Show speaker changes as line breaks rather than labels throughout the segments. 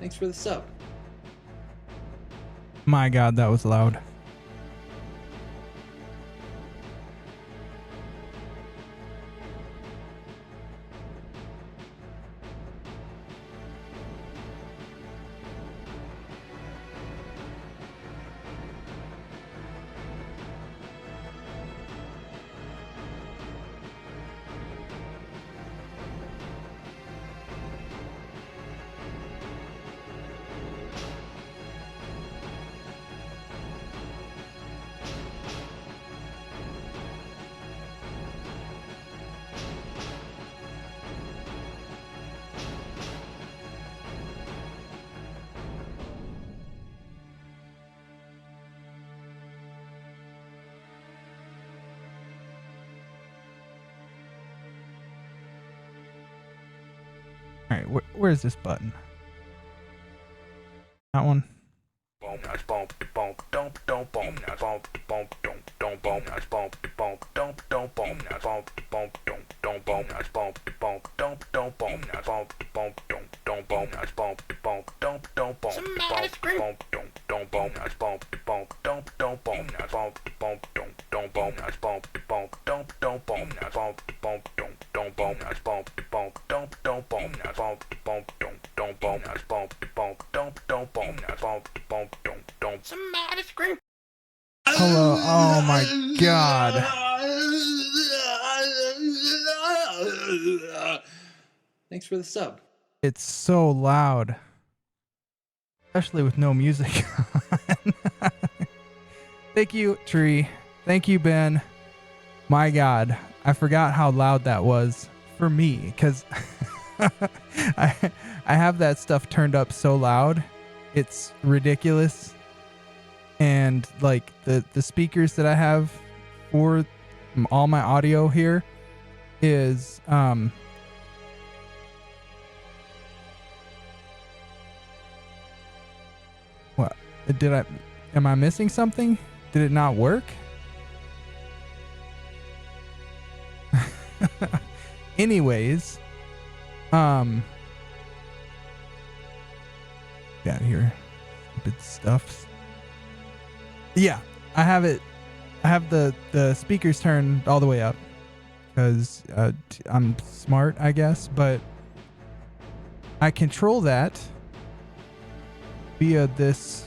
Thanks for the sub.
My God, that was loud. All right, where's this button? That one.
Somebody scream.
Hello. Oh my God.
Thanks for the sub.
It's so loud. Especially with no music. Thank you, Tree. Thank you, Ben. My God. I forgot how loud that was for me, because I have that stuff turned up so loud. It's ridiculous. And like the speakers that I have for all my audio here is what am I missing something? Did it not work? Anyways, get out of here, stupid stuff. Yeah, I have the speakers turned all the way up because I'm smart, I guess, but I control that via this,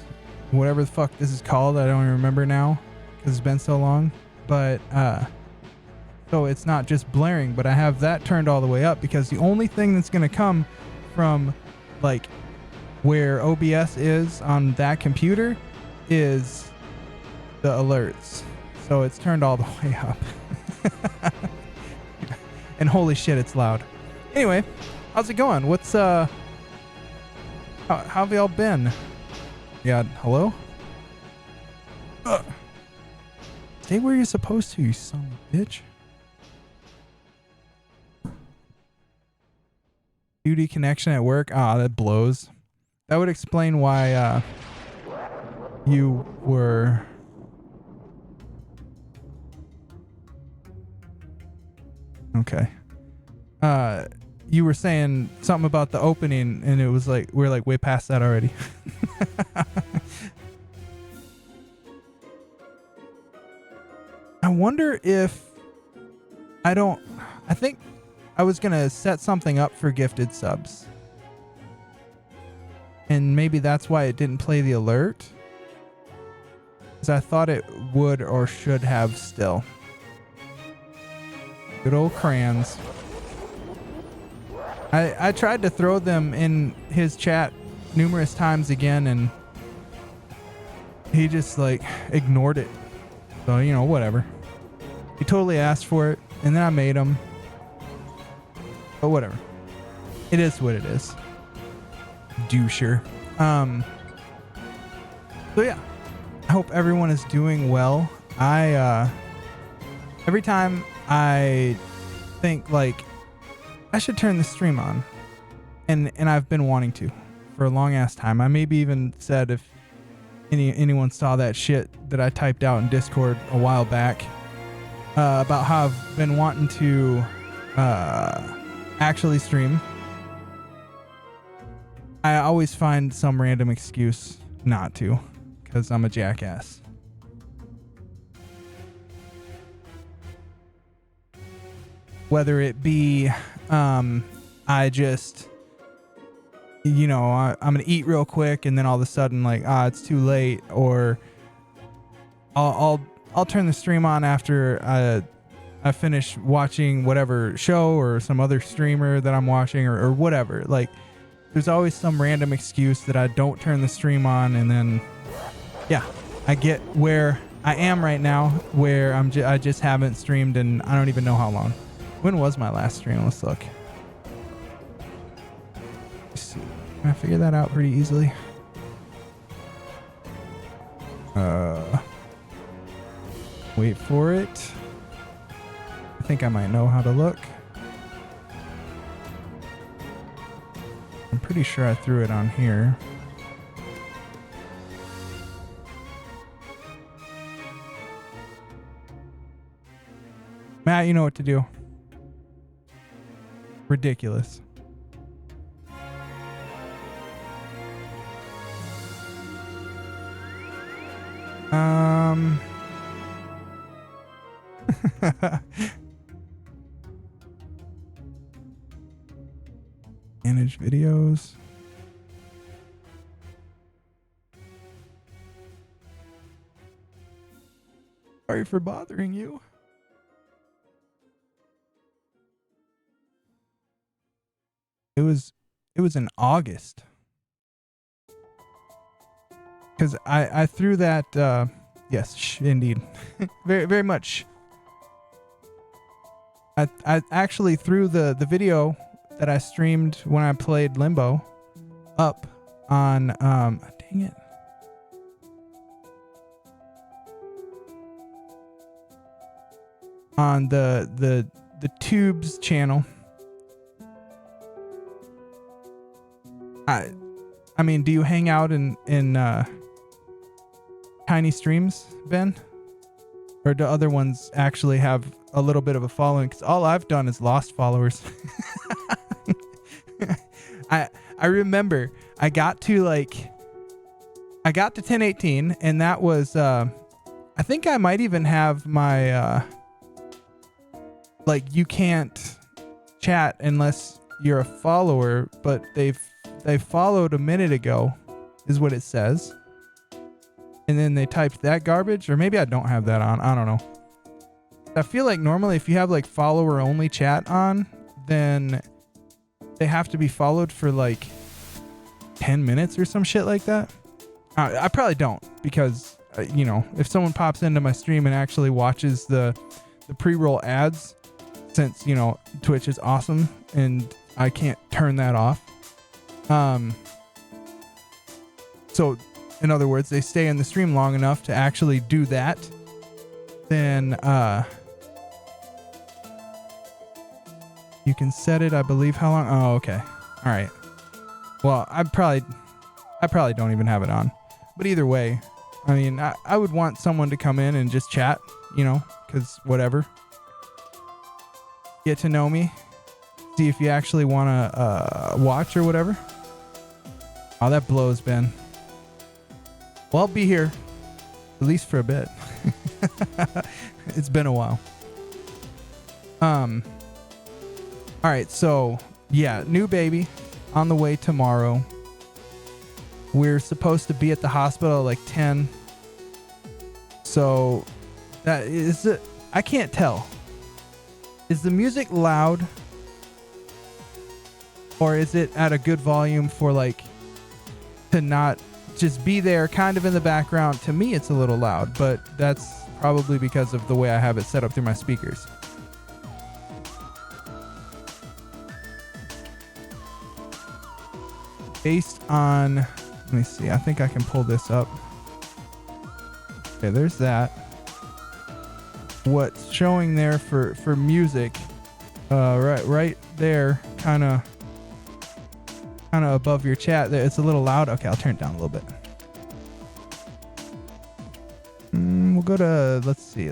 whatever the fuck this is called. I don't even remember now because it's been so long, but so it's not just blaring, but I have that turned all the way up because the only thing that's going to come from like where OBS is on that computer is the alerts. So it's turned all the way up. And holy shit, it's loud. Anyway, how's it going? What's how have y'all been? Yeah, hello? Stay where you're supposed to, you son of a bitch. Duty connection at work. Ah, that blows. That would explain why you were okay. You were saying something about the opening, and it was like we're like way past that already. I wonder if I think I was gonna set something up for gifted subs, and maybe that's why it didn't play the alert, because I thought it would or should have still. Good old crayons. I tried to throw them in his chat numerous times again, and he just like ignored it. So, you know, whatever. He totally asked for it, and then I made him. But whatever. It is what it is. Doucher. So yeah. I hope everyone is doing well. Every time I think like I should turn the stream on, and I've been wanting to for a long ass time. I maybe even said if anyone saw that shit that I typed out in Discord a while back, about how I've been wanting to actually stream. I always find some random excuse not to, because I'm a jackass. Whether it be I just, you know, I'm gonna eat real quick and then all of a sudden like, it's too late, or I'll turn the stream on after I finish watching whatever show or some other streamer that I'm watching, or whatever. Like, there's always some random excuse that I don't turn the stream on, and then yeah, I get where I am right now, where I just haven't streamed and I don't even know how long. When was my last stream? Let's look. Let's see. Can I figure that out pretty easily? Wait for it. I think I might know how to look. I'm pretty sure I threw it on here. Matt, you know what to do. Ridiculous. Manage videos. Sorry for bothering you. It was in August. Because I threw that yes, indeed. very, very much. I actually threw the video that I streamed when I played Limbo up on dang it. On the Tubes channel. I mean, do you hang out in tiny streams, Ben? Or do other ones actually have a little bit of a following? Because all I've done is lost followers. I remember I got to 1018, and that was I think I might even have my you can't chat unless you're a follower, but they followed a minute ago is what it says. And then they typed that garbage, or maybe I don't have that on. I don't know. I feel like normally if you have follower only chat on, then they have to be followed for 10 minutes or some shit like that. I probably don't, because if someone pops into my stream and actually watches the pre-roll ads, since Twitch is awesome and I can't turn that off. So in other words, they stay in the stream long enough to actually do that, then you can set it, I believe. How long? Oh, okay. All right. Well, I probably don't even have it on. But either way, I mean, I would want someone to come in and just chat, because whatever. Get to know me. See if you actually want to watch or whatever. Oh, that blows, Ben. Well, I'll be here, at least for a bit. It's been a while. All right, so yeah, new baby on the way tomorrow. We're supposed to be at the hospital at 10. So that is it. I can't tell. Is the music loud, or is it at a good volume for to not just be there kind of in the background? To me, it's a little loud, but that's probably because of the way I have it set up through my speakers. Based on, let me see, I think I can pull this up. Okay, there's that. What's showing there for music, right there, kind of above your chat there, it's a little loud. Okay, I'll turn it down a little bit. We'll go to, let's see,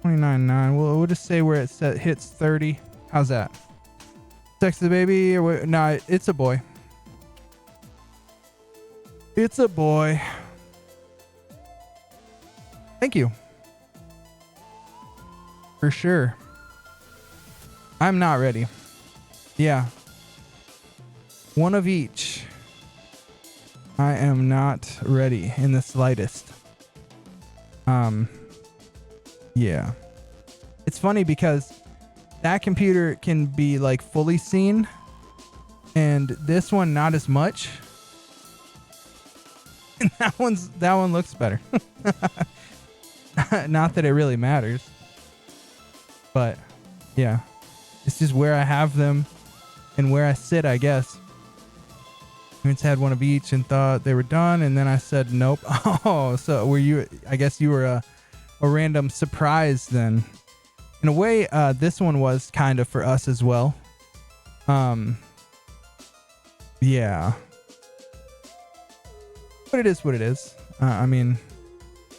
29.9. We'll just say where it hits 30. How's that? Sex the baby or what? No, it's a boy. It's a boy. Thank you. For sure. I'm not ready. Yeah. One of each. I am not ready in the slightest. Yeah. It's funny because that computer can be like fully seen and this one not as much. And that one looks better. Not that it really matters. But yeah. It's just where I have them and where I sit, I guess. Parents had one of each and thought they were done, and then I said nope. Oh, so were you? I guess you were a random surprise then. In a way, this one was kind of for us as well. Yeah. But it is what it is. I mean,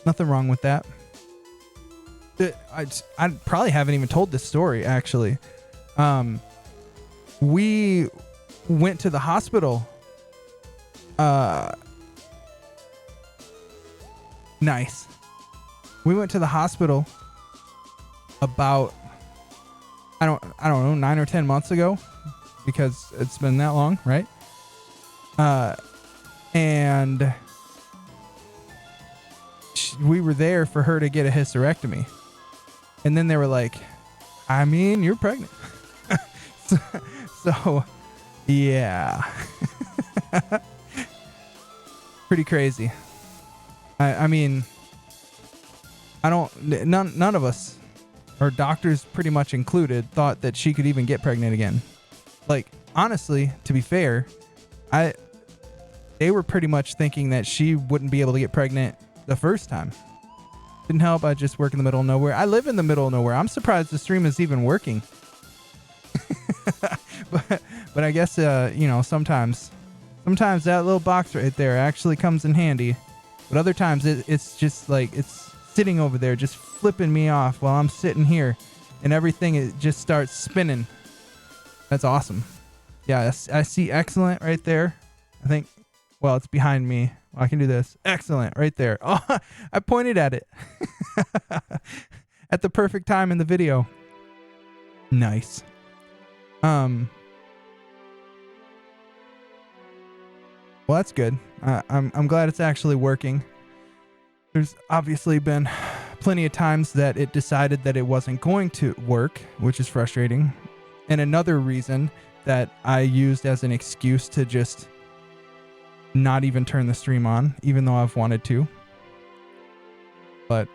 nothing wrong with that. I probably haven't even told this story actually. We went to the hospital. Nice. We went to the hospital about I don't know 9 or 10 months ago because it's been that long, right? And we were there for her to get a hysterectomy, and then they were like, "I mean, you're pregnant." so yeah. Pretty crazy. I mean, none of us, or doctors pretty much included, thought that she could even get pregnant again. Like, honestly, to be fair, they were pretty much thinking that she wouldn't be able to get pregnant the first time. Didn't help. I just work in the middle of nowhere. I live in the middle of nowhere. I'm surprised the stream is even working. but I guess, sometimes that little box right there actually comes in handy. But other times it's just like it's sitting over there just flipping me off while I'm sitting here and everything it just starts spinning. That's awesome. Yeah, I see excellent right there. I think, well, it's behind me. Well, I can do this. Excellent right there. Oh, I pointed at it at the perfect time in the video. Nice. Well, that's good. I'm glad it's actually working. There's obviously been plenty of times that it decided that it wasn't going to work, which is frustrating. And another reason that I used as an excuse to just not even turn the stream on, even though I've wanted to. But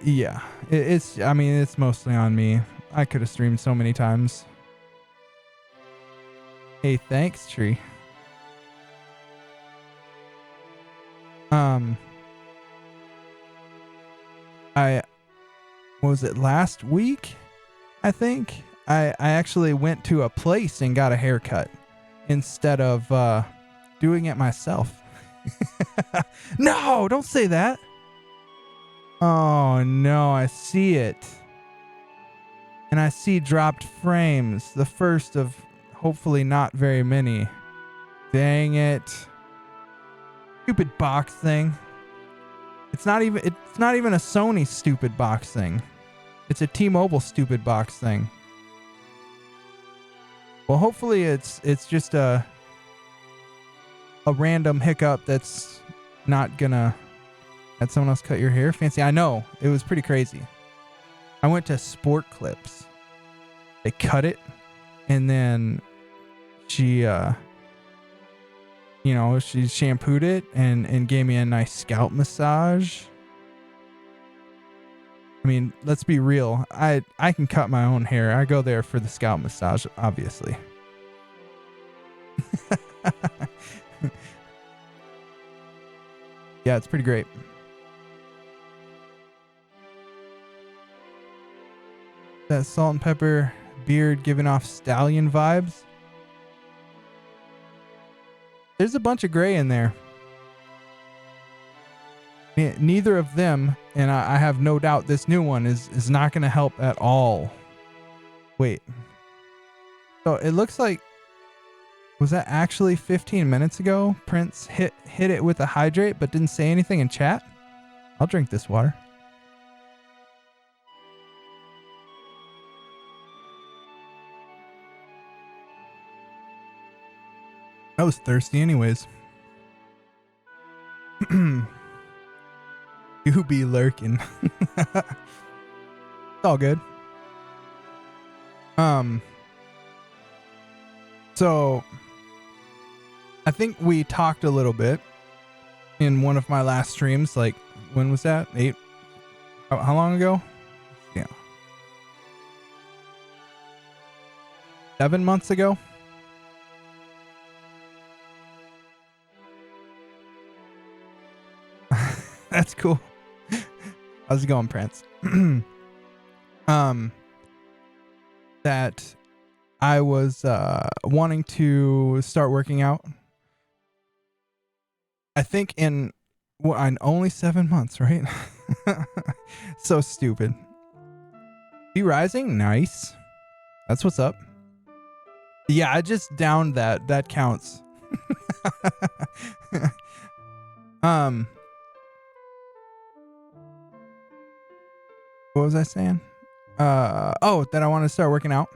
yeah, it's mostly on me. I could have streamed so many times. Hey, thanks, Tree. Was it last week? I think I actually went to a place and got a haircut instead of doing it myself. No, don't say that. Oh no, I see it. And I see dropped frames, the first of hopefully not very many. Dang it. Stupid box thing. It's not even a Sony stupid box thing. It's a T-Mobile stupid box thing. Well, hopefully it's just a random hiccup that's not gonna. Had someone else cut your hair? Fancy. I know. It was pretty crazy. I went to Sport Clips. They cut it, and then she she shampooed it and gave me a nice scalp massage. I mean, let's be real. I can cut my own hair. I go there for the scalp massage, obviously. Yeah, it's pretty great. That salt and pepper beard giving off stallion vibes. There's a bunch of gray in there. Neither of them, and I have no doubt this new one is not going to help at all. Wait. So it looks like, was that actually 15 minutes ago? Prince hit it with a hydrate but didn't say anything in chat? I'll drink this water. I was thirsty anyways. You be lurking. It's all good. So I think we talked a little bit in one of my last streams. Like, when was that? How long ago? Yeah. 7 months ago. That's cool. How's it going, Prince? That I was wanting to start working out. I think in only 7 months, right? So stupid. Be rising, nice. That's what's up. Yeah, I just downed that. That counts. What was I saying? That I want to start working out,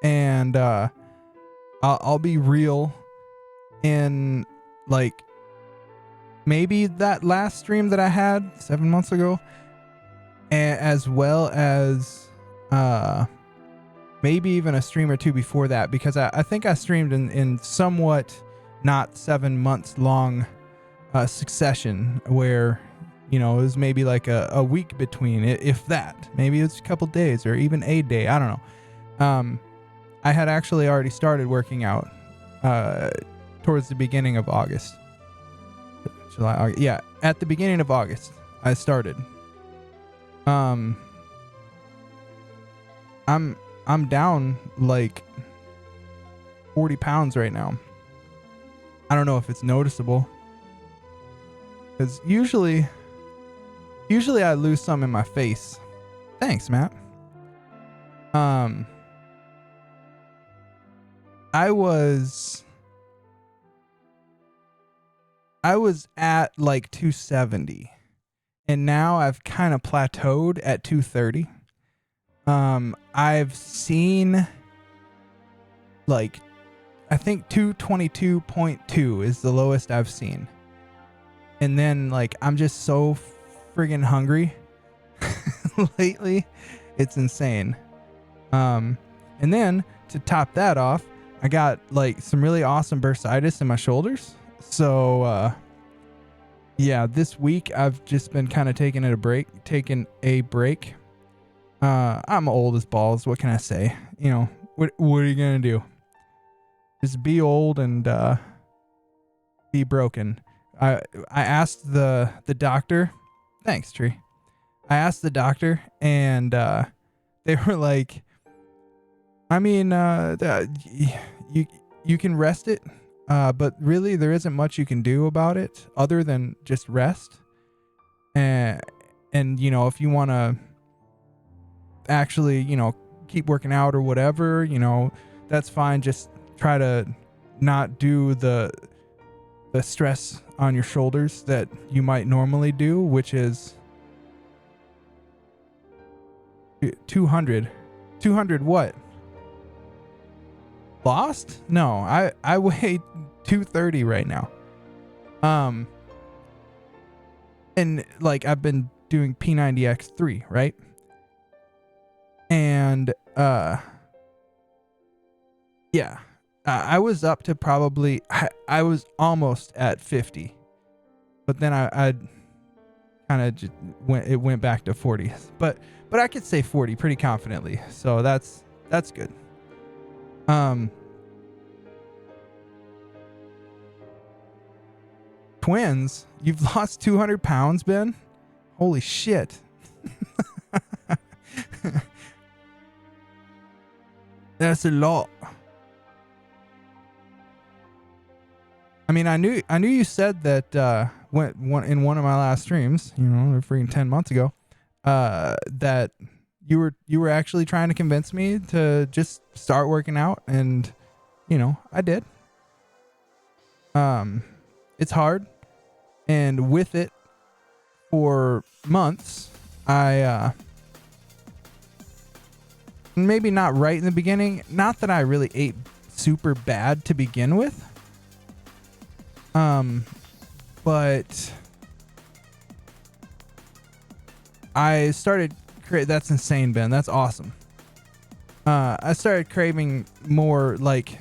and I'll be real. In like maybe that last stream that I had 7 months ago, as well as maybe even a stream or two before that, because I think I streamed in somewhat not 7 months long succession, where it was maybe like a week between, if that. Maybe it's a couple days or even a day. I don't know. I had actually already started working out towards the beginning of August. July, August. Yeah, at the beginning of August, I started. I'm down like 40 pounds right now. I don't know if it's noticeable, because usually I lose some in my face. Thanks, Matt. I was at like 270, and now I've kind of plateaued at 230. I've seen like, I think 222.2 is the lowest I've seen. And then like, I'm just so friggin' hungry lately. It's insane. And then to top that off, I got like some really awesome bursitis in my shoulders. So, yeah, this week I've just been kind of taking a break. I'm old as balls. What can I say? What are you going to do? Just be old and, be broken. I asked the doctor. Thanks, Tree. I asked the doctor, and they were like, I mean, you can rest it, but really there isn't much you can do about it other than just rest. And if you want to actually, keep working out or whatever, that's fine. Just try to not do the stress on your shoulders that you might normally do, which is 200 what? Lost? No, I weigh 230 right now. And like, I've been doing P90X3, right? And yeah, I was up to probably, I was almost at 50, but then I kind of just went back to 40, but I could say 40 pretty confidently. So that's good. Twins, you've lost 200 pounds, Ben? Holy shit. That's a lot. I mean, I knew you said that in one of my last streams, freaking 10 months ago, that you were actually trying to convince me to just start working out, and I did. It's hard, and with it for months, I maybe not right in the beginning, not that I really ate super bad to begin with. But I started that's insane, Ben. That's awesome. I started craving more like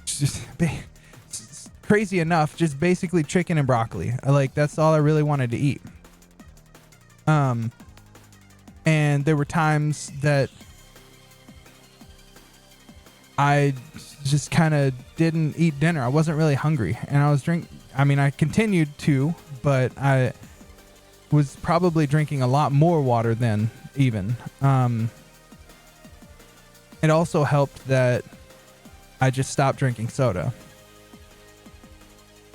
just crazy enough, just basically chicken and broccoli. That's all I really wanted to eat. And there were times that I just kind of didn't eat dinner. I wasn't really hungry, and I continued to, but I was probably drinking a lot more water than even. It also helped that I just stopped drinking soda.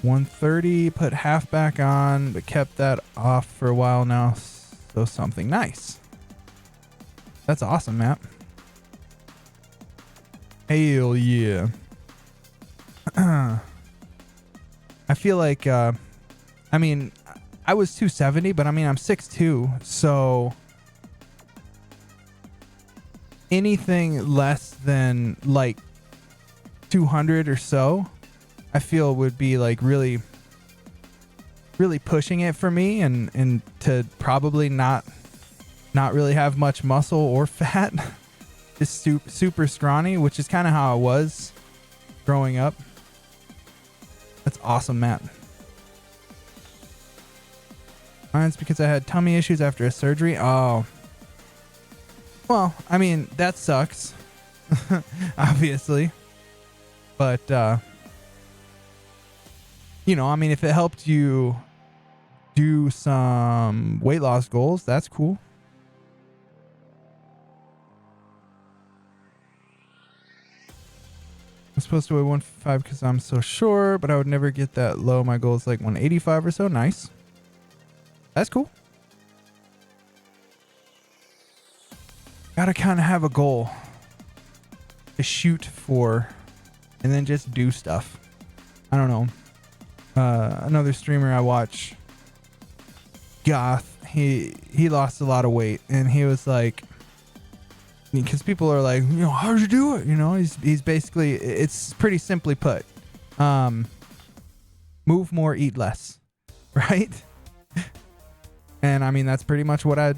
130, put half back on, but kept that off for a while now. So something nice. That's awesome, Matt. Hell yeah. I feel like, I was 270, but I'm 6'2", so anything less than 200 or so, I feel would be really, really pushing it for me, and to probably not really have much muscle or fat. Just super scrawny, which is kind of how I was growing up. That's awesome, Matt. Mine's because I had tummy issues after a surgery. Oh. Well, that sucks. Obviously. But, if it helped you do some weight loss goals, that's cool. I'm supposed to weigh 155 because I'm so short, but I would never get that low. My goal is 185 or so. Nice. That's cool. Gotta kind of have a goal to shoot for, and then just do stuff. I don't know. Another streamer I watch, Goth, he lost a lot of weight, and he was like, because people are like, how'd you do it? He's basically, it's pretty simply put, move more, eat less, right? And that's pretty much what I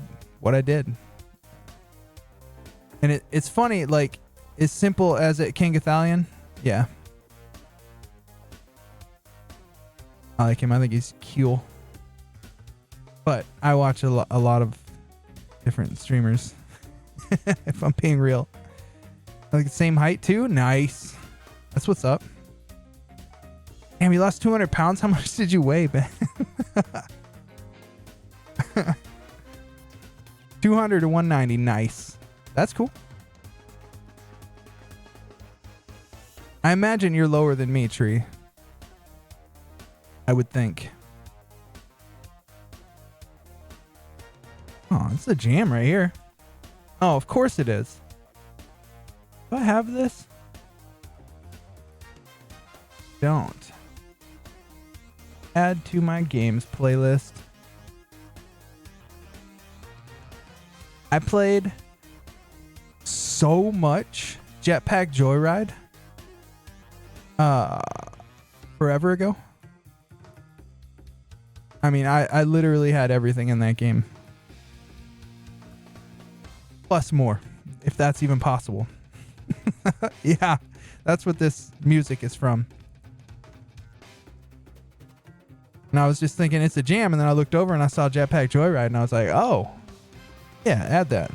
did. And it's funny, as simple as it, King Gathalion. Yeah. I like him. I think he's cool. But I watch a lot of different streamers. If I'm being real. The same height too? Nice. That's what's up. Damn, you lost 200 pounds? How much did you weigh, Ben? 200 to 190. Nice. That's cool. I imagine you're lower than me, Tree. I would think. Oh, it's a jam right here. Oh, of course it is. Do I have this? Don't. Add to my games playlist. I played so much Jetpack Joyride forever ago. I literally had everything in that game. Plus more, if that's even possible. Yeah, that's what this music is from. And I was just thinking it's a jam, and then I looked over and I saw Jetpack Joyride, and I was like, oh, yeah, add that.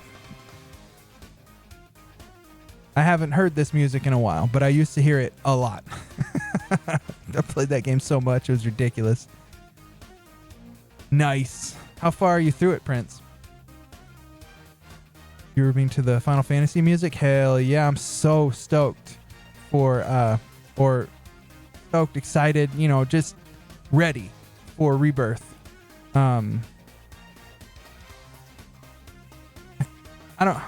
I haven't heard this music in a while, but I used to hear it a lot. I played that game so much, it was ridiculous. Nice. How far are you through it, Prince? You were being to the Final Fantasy music? Hell yeah, I'm so stoked for stoked, excited, you know, just ready for rebirth. I don't,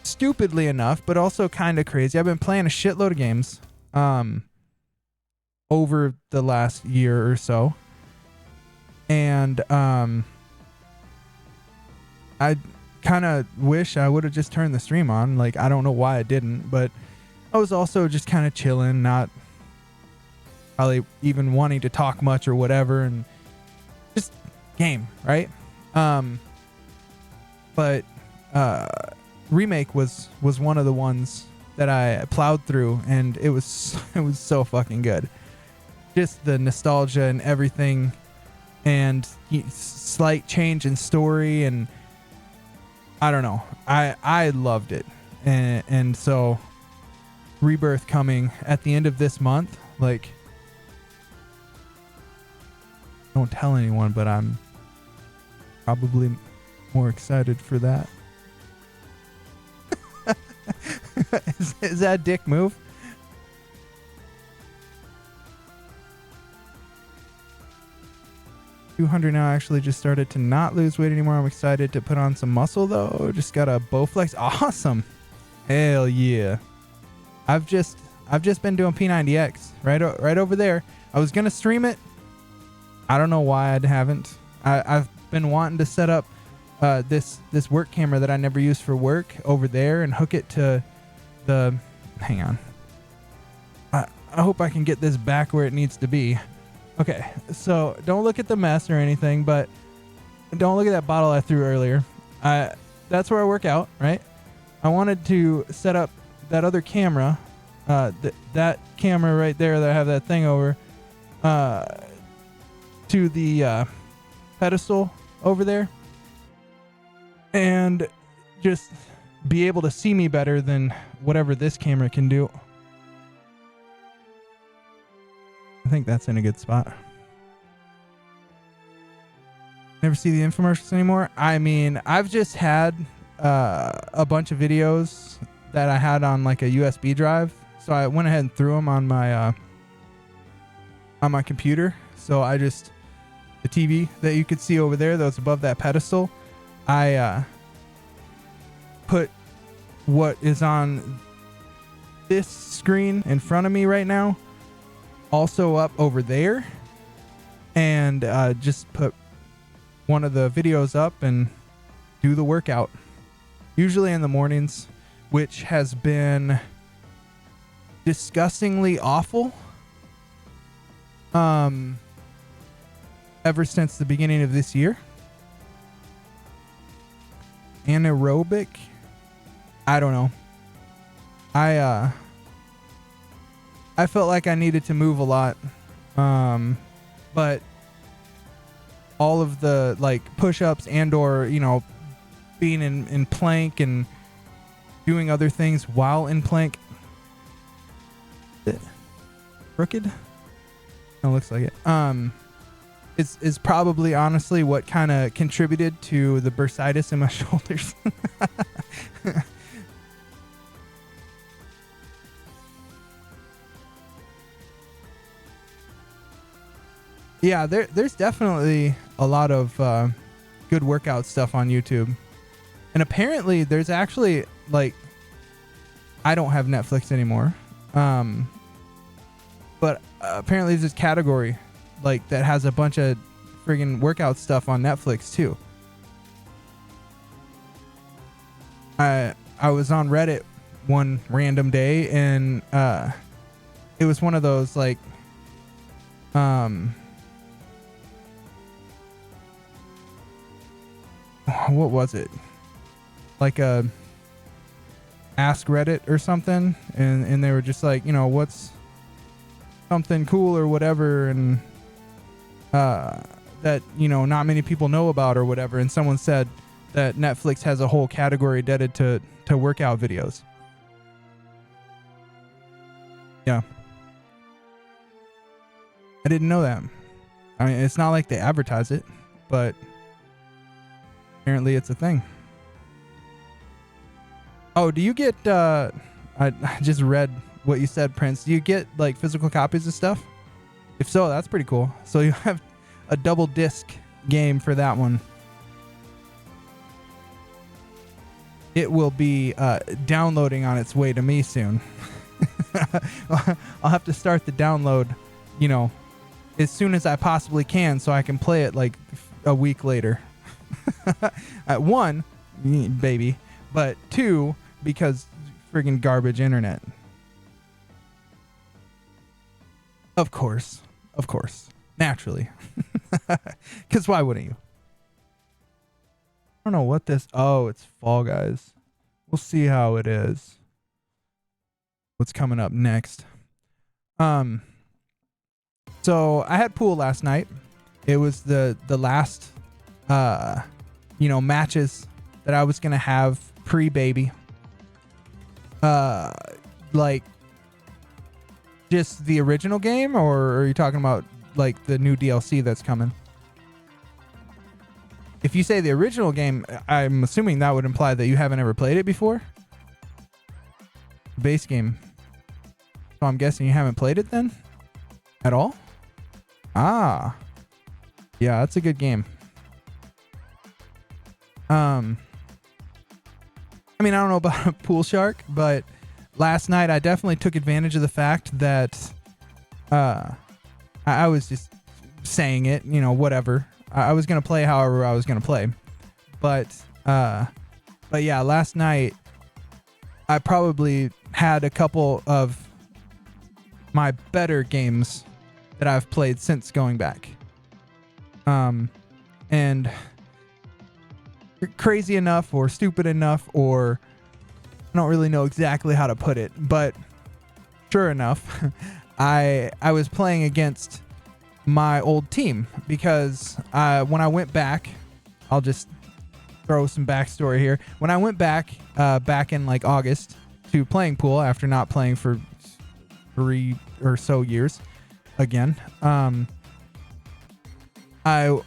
stupidly enough, but also kind of crazy, I've been playing a shitload of games over the last year or so, and I kind of wish I would have just turned the stream on. Like, I don't know why I didn't, but I was also just kind of chilling, not probably even wanting to talk much or whatever, and just game, right? But Remake was one of the ones that I plowed through, and it was so fucking good. Just the nostalgia and everything, and slight change in story, and I don't know, I loved it, and so Rebirth coming at the end of this month, like, don't tell anyone, but I'm probably more excited for that. Is that a dick move? $200 now. Actually just started to not lose weight anymore. I'm excited to put on some muscle though. Just got a Bowflex. Awesome. Hell yeah. I've just been doing P90X right over there. I was gonna stream it. I don't know why I haven't. I've been wanting to set up this work camera that I never use for work over there and hook it to the. Hang on. I hope I can get this back where it needs to be. Okay, so don't look at the mess or anything, but don't look at that bottle I threw earlier. That's where I work out, right? I wanted to set up that other camera, that camera right there that I have that thing over, to the pedestal over there, and just be able to see me better than whatever this camera can do. I think that's in a good spot. Never see the infomercials anymore. I mean, I've just had a bunch of videos that I had on like a USB drive, so I went ahead and threw them on my computer. So I just, the TV that you could see over there that was above that pedestal, I put what is on this screen in front of me right now also up over there, and just put one of the videos up and do the workout, usually in the mornings, which has been disgustingly awful ever since the beginning of this year. Anaerobic, I don't know. I felt like I needed to move a lot, but all of the like push-ups and or, you know, being in plank and doing other things while in plank. Crooked? No, looks like it. Is probably honestly what kind of contributed to the bursitis in my shoulders. Yeah, there's definitely a lot of good workout stuff on YouTube. And apparently there's actually, like, I don't have Netflix anymore. But apparently there's this category like that has a bunch of friggin' workout stuff on Netflix too. I was on Reddit one random day, and it was one of those like what was it? Like a Ask Reddit or something, and they were just like, you know, what's something cool or whatever, and that, you know, not many people know about or whatever, and someone said that Netflix has a whole category dedicated to workout videos. Yeah. I didn't know that. I mean, it's not like they advertise it, but apparently it's a thing. Oh, do you get I just read what you said, Prince. Do you get like physical copies of stuff? If so, that's pretty cool. So you have a double disc game for that one. It will be downloading on its way to me soon. I'll have to start the download, as soon as I possibly can, so I can play it like a week later. At 1, baby, but 2, because friggin' garbage internet. Of course, naturally. Because why wouldn't you? I don't know what this. Oh, it's Fall Guys. We'll see how it is. What's coming up next? So I had pool last night. It was the last, matches that I was gonna have pre-baby. Like just the original game, or are you talking about like the new DLC that's coming? If you say the original game, I'm assuming that would imply that you haven't ever played it before. Base game. So I'm guessing you haven't played it then? At all? Ah. Yeah, that's a good game. I mean, I don't know about a Pool Shark, but last night I definitely took advantage of the fact that I was just saying it, whatever. I was going to play however I was going to play. But yeah, last night I probably had a couple of my better games that I've played since going back. And crazy enough or stupid enough, or I don't really know exactly how to put it, but sure enough, I was playing against my old team because when I went back, I'll just throw some backstory here. When I went back in like August to playing pool after not playing for 3 or so years again, I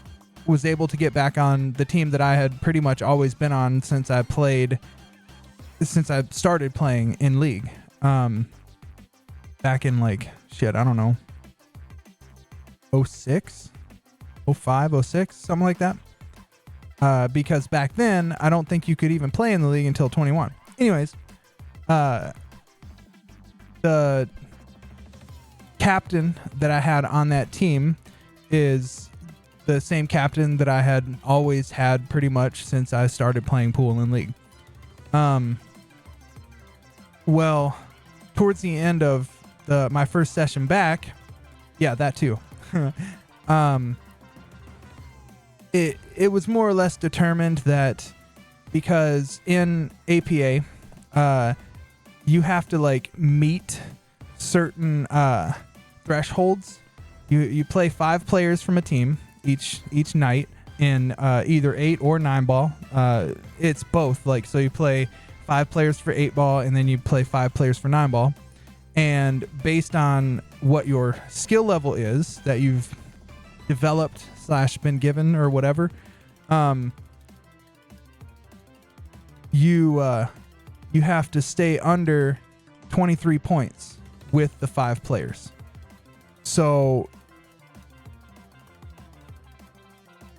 was able to get back on the team that I had pretty much always been on since I started playing in League. Back in like, I don't know, 06, 05, 06, something like that. Because back then, I don't think you could even play in the league until 21. Anyways, the captain that I had on that team is the same captain that I had always had pretty much since I started playing pool in League. Well, towards the end of my first session back, yeah, that too. It was more or less determined that because in APA, you have to like meet certain thresholds. You play 5 players from a team each night in either 8 or 9 ball. It's both, like, so you play 5 players for 8 ball and then you play 5 players for 9 ball. And based on what your skill level is that you've developed / been given or whatever, you have to stay under 23 points with the 5 players. So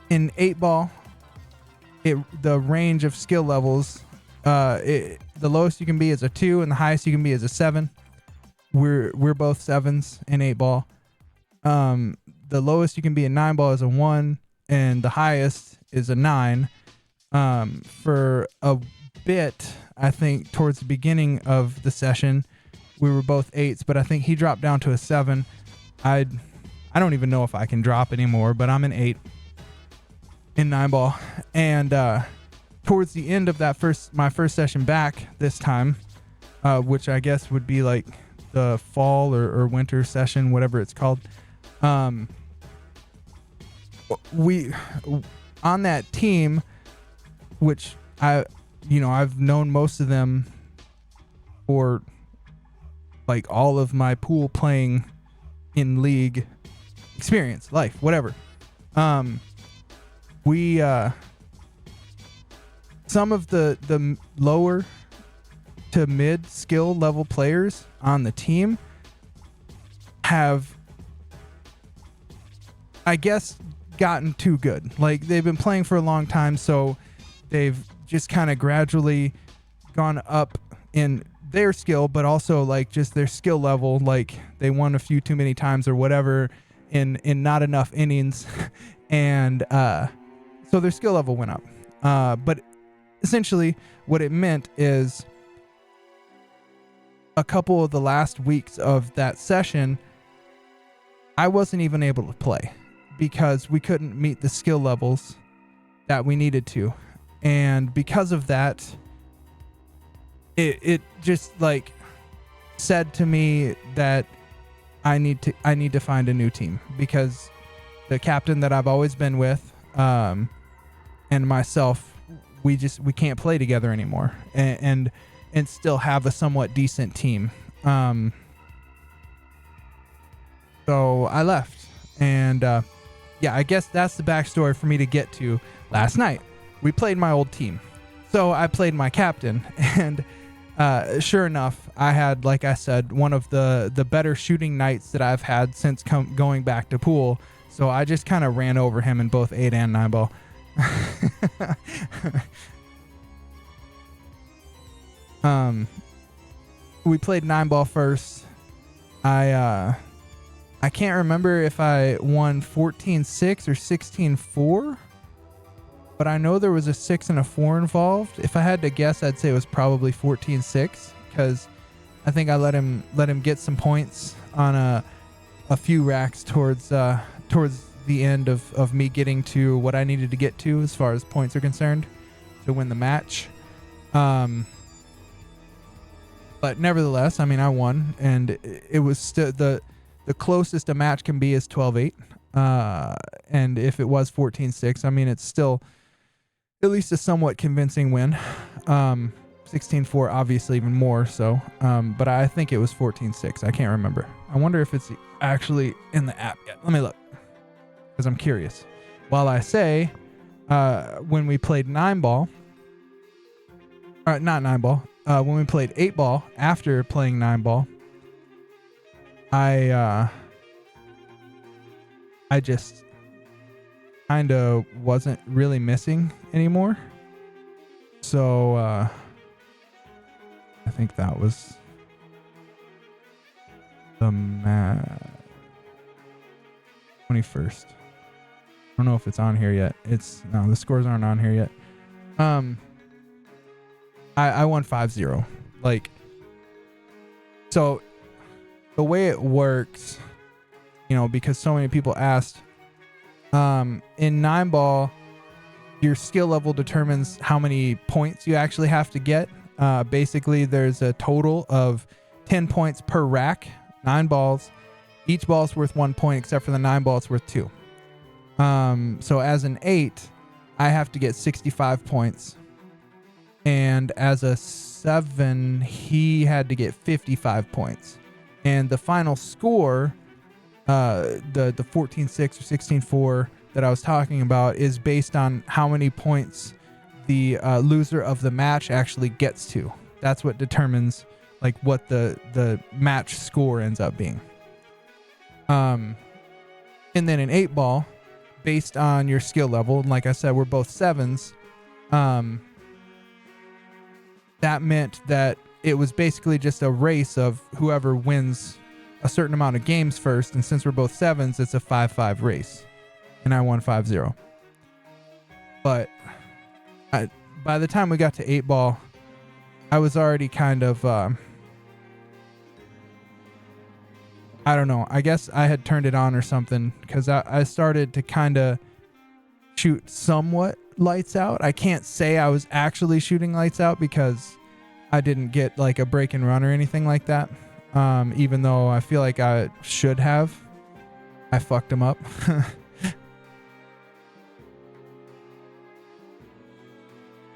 in 8 ball, the range of skill levels, the lowest you can be is a 2 and the highest you can be is a 7. We're both 7s in 8 ball. The lowest you can be in 9 ball is a 1 and the highest is a 9. For a bit, I think towards the beginning of the session, we were both 8s, but I think he dropped down to a 7. I don't even know if I can drop anymore, but I'm an 8 in 9 ball. And towards the end of my first session back this time, which I guess would be like the fall or winter session, whatever it's called, we on that team, which I've known most of them for like all of my pool playing in League experience, life, whatever. We some of the lower to mid skill level players on the team have, I guess, gotten too good. Like, they've been playing for a long time, so they've just kind of gradually gone up in their skill, but also like just their skill level. Like, they won a few too many times or whatever in not enough innings, and so their skill level went up. But essentially, what it meant is a couple of the last weeks of that session, I wasn't even able to play because we couldn't meet the skill levels that we needed to. And because of that, it just like said to me that I need to find a new team, because the captain that I've always been with, and myself, we can't play together anymore and still have a somewhat decent team. So I left, and yeah, I guess that's the backstory for me to get to last night. We played my old team, so I played my captain, and sure enough, I had, like I said, one of the better shooting nights that I've had since going back to pool. So I just kind of ran over him in both 8 and 9 ball. We played 9 ball first. I can't remember if I won 14-6 or 16-4, but I know there was a 6 and a 4 involved. If I had to guess, I'd say it was probably 14-6, because I think I let him get some points on a few racks towards the end of me getting to what I needed to get to as far as points are concerned to win the match. But nevertheless, I mean, I won, and it was still the closest a match can be is 12-8. And if it was 14-6, I mean, it's still at least a somewhat convincing win. 16-4, obviously even more so. But I think it was 14-6. I can't remember. I wonder if it's actually in the app yet. Let me look, because I'm curious. While I say, when we played 9 ball, not 9 ball, when we played 8 ball after playing 9 ball, I just kind of wasn't really missing anymore. So I think that was the 21st. I don't know if it's on here yet. No, the scores aren't on here yet. I won 5-0. Like, so the way it works, because so many people asked, in 9 ball, your skill level determines how many points you actually have to get. Basically, there's a total of 10 points per rack, 9 balls. Each ball's worth 1 point, except for the 9 ball, it's worth 2. So as an 8, I have to get 65 points. And as a 7, he had to get 55 points. And the final score, the 14-6 or 16-4 that I was talking about, is based on how many points the loser of the match actually gets to. That's what determines like what the match score ends up being. And then in 8 ball, based on your skill level, and like I said, we're both 7s. That meant that it was basically just a race of whoever wins a certain amount of games first. And since we're both 7s, it's a 5-5 race. And I won 5-0. But by the time we got to 8 ball, I was already kind of, I don't know. I guess I had turned it on or something, because I started to kind of shoot somewhat lights out. I can't say I was actually shooting lights out because I didn't get like a break and run or anything like that. Even though I feel like I should have. I fucked him up.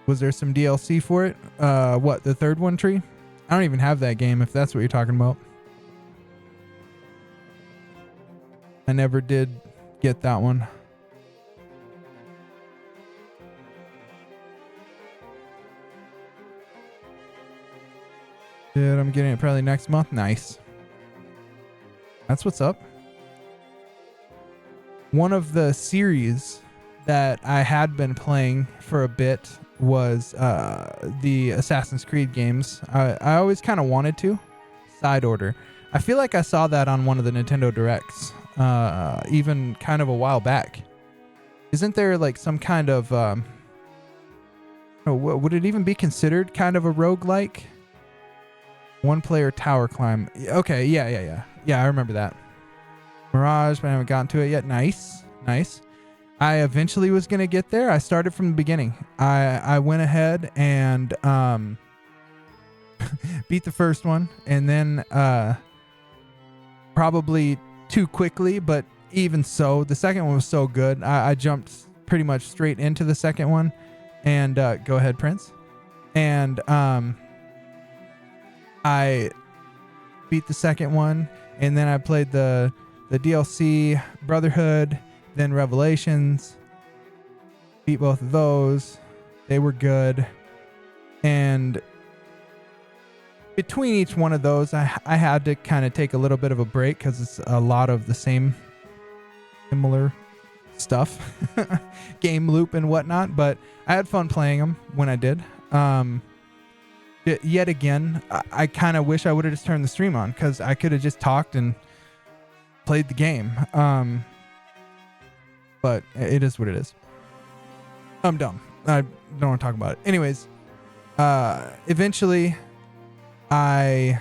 Was there some DLC for it? What, the third one tree? I don't even have that game, if that's what you're talking about. I never did get that one. Dude, I'm getting it probably next month. Nice. That's what's up. One of the series that I had been playing for a bit was the Assassin's Creed games. I always kind of wanted to. Side Order. I feel like I saw that on one of the Nintendo Directs, even kind of a while back. Isn't there like some kind of, would it even be considered kind of a roguelike? One player tower climb. Okay, yeah. Yeah, I remember that. Mirage, but I haven't gotten to it yet. Nice. I eventually was going to get there. I started from the beginning. I went ahead and beat the first one, and then probably too quickly, but even so, the second one was so good. I jumped pretty much straight into the second one, and go ahead, Prince. And I beat the second one, and then I played the DLC, Brotherhood, then Revelations. Beat both of those. They were good. And between each one of those, I had to kind of take a little bit of a break because it's a lot of the similar stuff, game loop and whatnot. But I had fun playing them when I did. Yet again, I kind of wish I would have just turned the stream on because I could have just talked and played the game. But it is what it is. I'm dumb. I don't want to talk about it. Anyways, eventually I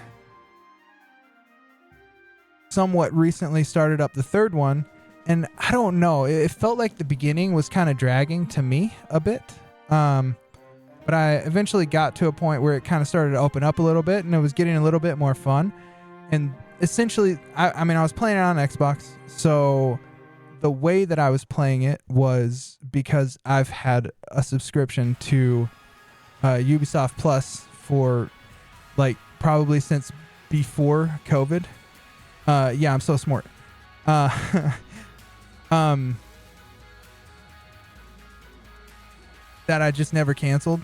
somewhat recently started up the third one, and I don't know, it felt like the beginning was kind of dragging to me a bit. But I eventually got to a point where it kind of started to open up a little bit, and it was getting a little bit more fun. And essentially, I was playing it on Xbox, so the way that I was playing it was because I've had a subscription to Ubisoft Plus for like probably since before COVID. Yeah, I'm so smart. That I just never canceled.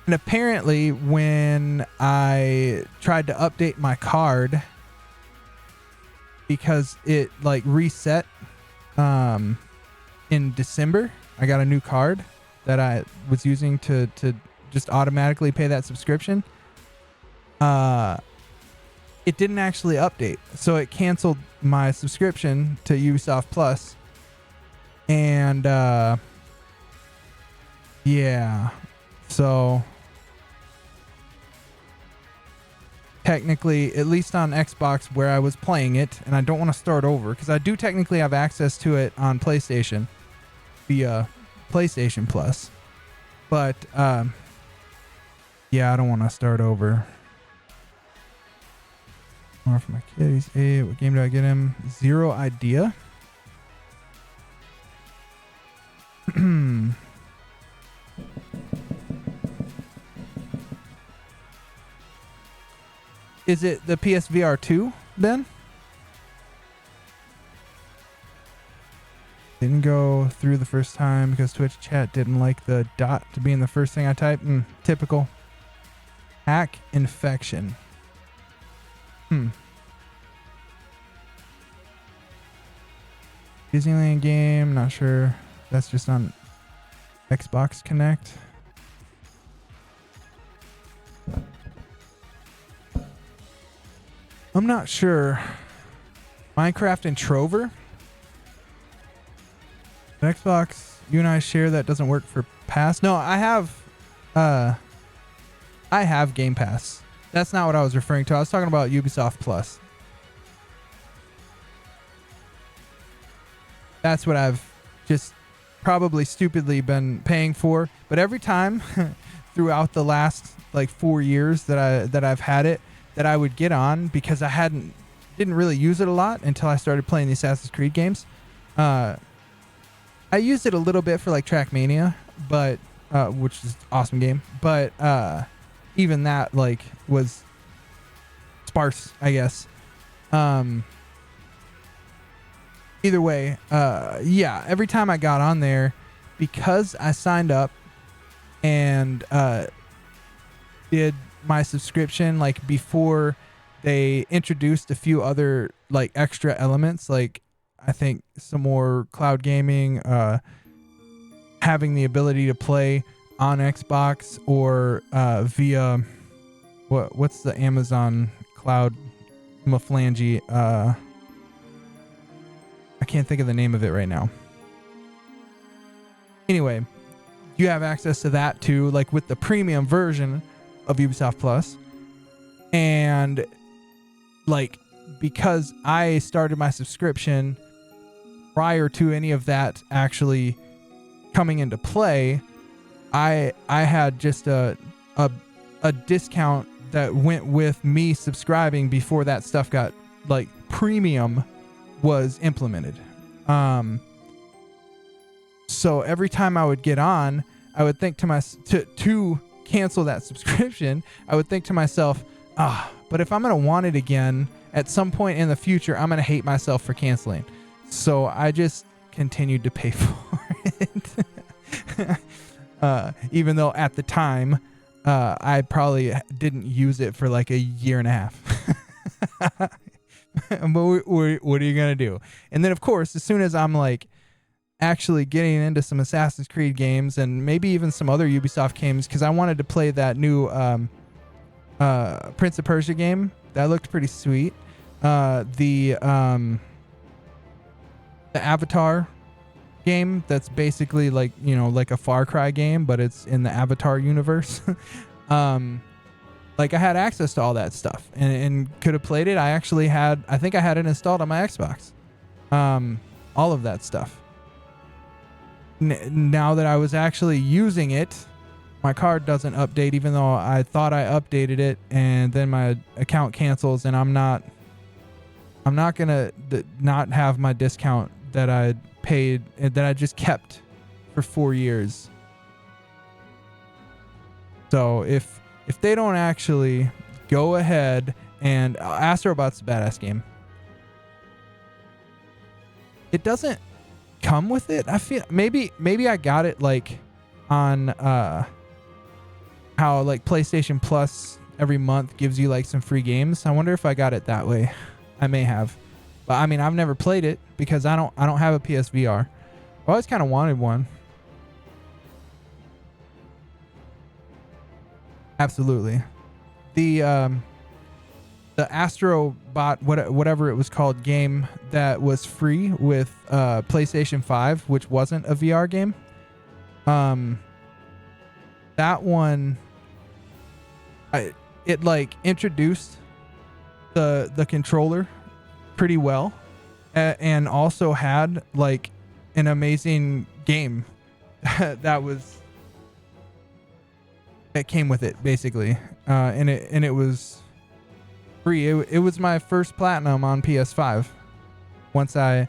And apparently when I tried to update my card, because it like reset in December, I got a new card that I was using to just automatically pay that subscription. It didn't actually update, so it canceled my subscription to Ubisoft Plus. And yeah, so technically, at least on Xbox where I was playing it, and I don't want to start over because I do technically have access to it on PlayStation via PlayStation Plus. But yeah, I don't want to start over. More for my kid. He's 8. What game do I get him? Zero idea. Is it the PSVR 2 then? Didn't go through the first time because Twitch chat didn't like the dot to be in the first thing I typed. Typical. Hack infection. Disneyland game, not sure. That's just on Xbox Connect. I'm not sure. Minecraft and Trover? Xbox, you and I share that doesn't work for Pass. No, I have Game Pass. That's not what I was referring to. I was talking about Ubisoft Plus. That's what I've just probably stupidly been paying for. But every time throughout the last like 4 years that I've had it, that I would get on because I didn't really use it a lot until I started playing the Assassin's Creed games. I used it a little bit for like Trackmania, but which is an awesome game. But even that like was sparse, I guess. Either way, yeah, every time I got on there, because I signed up and did my subscription, like before they introduced a few other like extra elements, like I think some more cloud gaming, having the ability to play on Xbox or via what's the Amazon cloud maflange, I can't think of the name of it right now. Anyway, you have access to that too, like with the premium version of Ubisoft Plus. And like, because I started my subscription prior to any of that actually coming into play, I had just a discount that went with me subscribing before that stuff got like premium was implemented. So every time I would get on, I would think to cancel that subscription, I would think to myself, but if I'm going to want it again at some point in the future, I'm going to hate myself for canceling. So I just continued to pay for it. Even though at the time, I probably didn't use it for like a year and a half. But what are you going to do? And then, of course, as soon as I'm like actually getting into some Assassin's Creed games and maybe even some other Ubisoft games, because I wanted to play that new Prince of Persia game. That looked pretty sweet. The Avatar game that's basically like, you know, like a Far Cry game, but it's in the Avatar universe. Like I had access to all that stuff and could have played it. I think I had it installed on my Xbox. All of that stuff. Now that I was actually using it, my card doesn't update, even though I thought I updated it, and then my account cancels, and I'm not gonna not have my discount that I paid, that I just kept for 4 years. So if they don't actually go ahead and Astrobot's a badass game. It doesn't come with it. I feel maybe I got it like on how like PlayStation Plus every month gives you like some free games. I wonder if I got it that way. I may have. But I mean, I've never played it because I don't have a PSVR. I always kind of wanted one. Absolutely. The Astrobot, whatever it was called, game that was free with PlayStation 5, which wasn't a VR game. That one, it like introduced the controller pretty well, and also had like an amazing game that came with it basically, and it was free. It was my first platinum on PS5 once I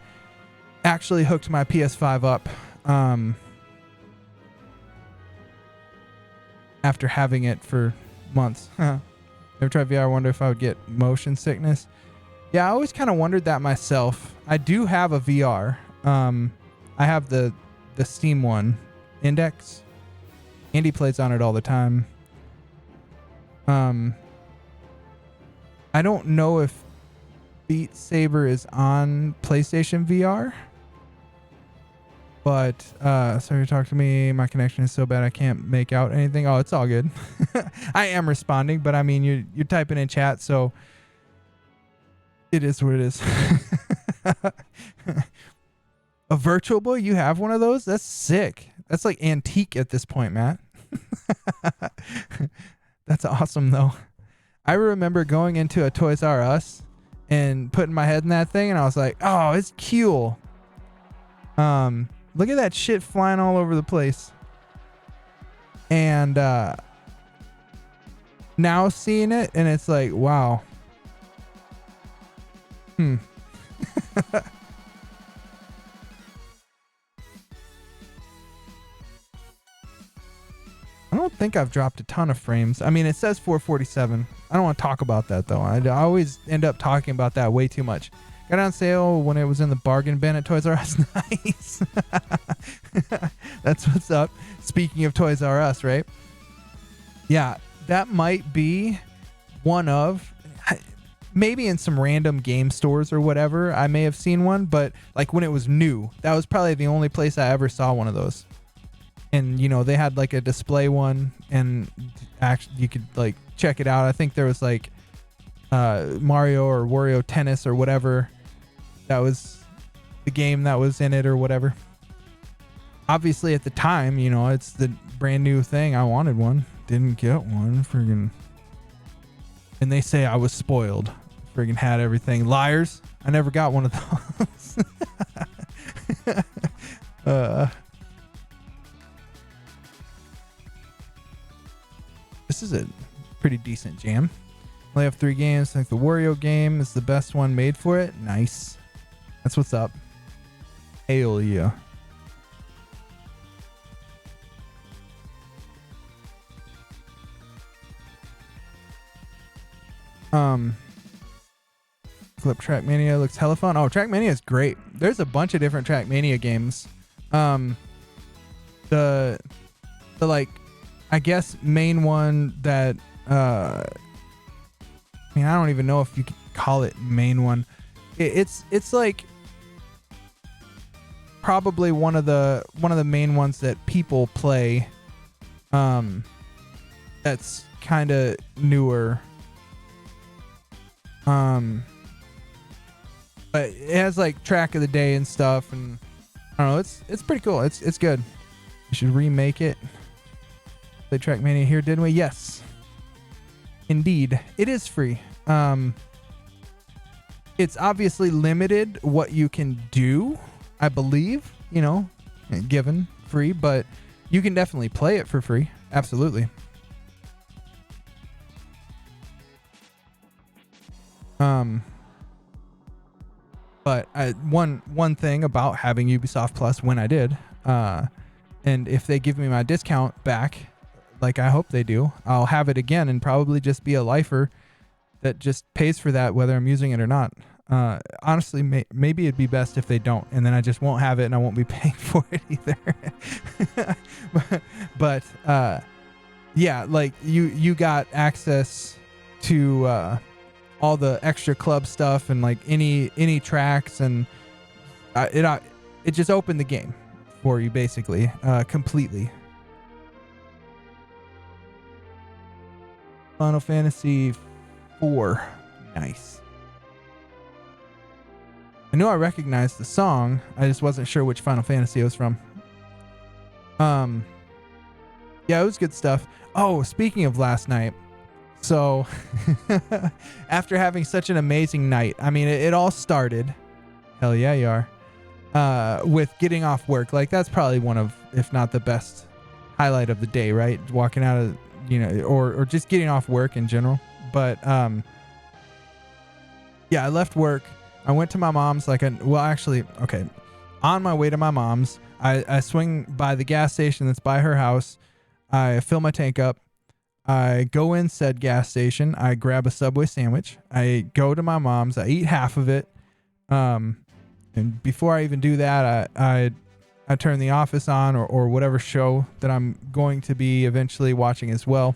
actually hooked my PS5 up, after having it for months. Never tried VR. I wonder if I would get motion sickness. Yeah, I always kind of wondered that myself. I do have a VR. I have the Steam one, Index. Andy plays on it all the time. I don't know if Beat Saber is on PlayStation VR. But sorry to talk to me. My connection is so bad I can't make out anything. Oh, it's all good. I am responding, but I mean you're typing in chat, so it is what it is. A Virtual Boy? You have one of those? That's sick. That's like antique at this point, Matt. That's awesome though. I remember going into a Toys R Us and putting my head in that thing, and I was like, oh, it's cool. Look at that shit flying all over the place. And now seeing it, and it's like, wow. I don't think I've dropped a ton of frames. I mean, it says 447. I don't want to talk about that, though. I always end up talking about that way too much. Got on sale when it was in the bargain bin at Toys R Us. Nice. That's what's up. Speaking of Toys R Us, right? Yeah, that might be one of, maybe in some random game stores or whatever, I may have seen one, but like when it was new, that was probably the only place I ever saw one of those. And you know, they had like a display one, and actually you could like check it out. I think there was like Mario or Wario Tennis or whatever. That was the game that was in it or whatever. Obviously at the time, you know, it's the brand new thing. I wanted one, didn't get one. Friggin'. And they say I was spoiled. Friggin' had everything. Liars. I never got one of those. This is a pretty decent jam. Only have 3 games. I think the Wario game is the best one made for it. Nice. That's what's up. Hell yeah. Flip Trackmania looks hella fun. Oh, Trackmania is great. There's a bunch of different Trackmania games. The like, I guess main one that I mean, I don't even know if you could call it main one. It's like probably one of the main ones that people play. That's kind of newer. But it has like track of the day and stuff, and I don't know. It's pretty cool. It's good. You should remake it. Play Trackmania here, didn't we? Yes, indeed. It is free. It's obviously limited what you can do, I believe. You know, given free, but you can definitely play it for free. Absolutely. But one thing about having Ubisoft Plus when I did, and if they give me my discount back, like I hope they do, I'll have it again and probably just be a lifer that just pays for that whether I'm using it or not. Honestly, maybe it'd be best if they don't, and then I just won't have it and I won't be paying for it either. but yeah, like you got access to all the extra club stuff and like any tracks, and it just opened the game for you basically, completely. Final Fantasy 4. Nice. I knew I recognized the song. I just wasn't sure which Final Fantasy it was from. Yeah, it was good stuff. Oh, speaking of last night. So, after having such an amazing night, I mean, it all started, hell yeah, you are, with getting off work. Like, that's probably one of, if not the best highlight of the day, right? Walking out of, you know, or just getting off work in general. But, yeah, I left work. I went to my mom's, okay. On my way to my mom's, I swing by the gas station that's by her house. I fill my tank up. I go in said gas station. I grab a Subway sandwich. I go to my mom's. I eat half of it. And before I even do that, I turn The Office on or whatever show that I'm going to be eventually watching as well.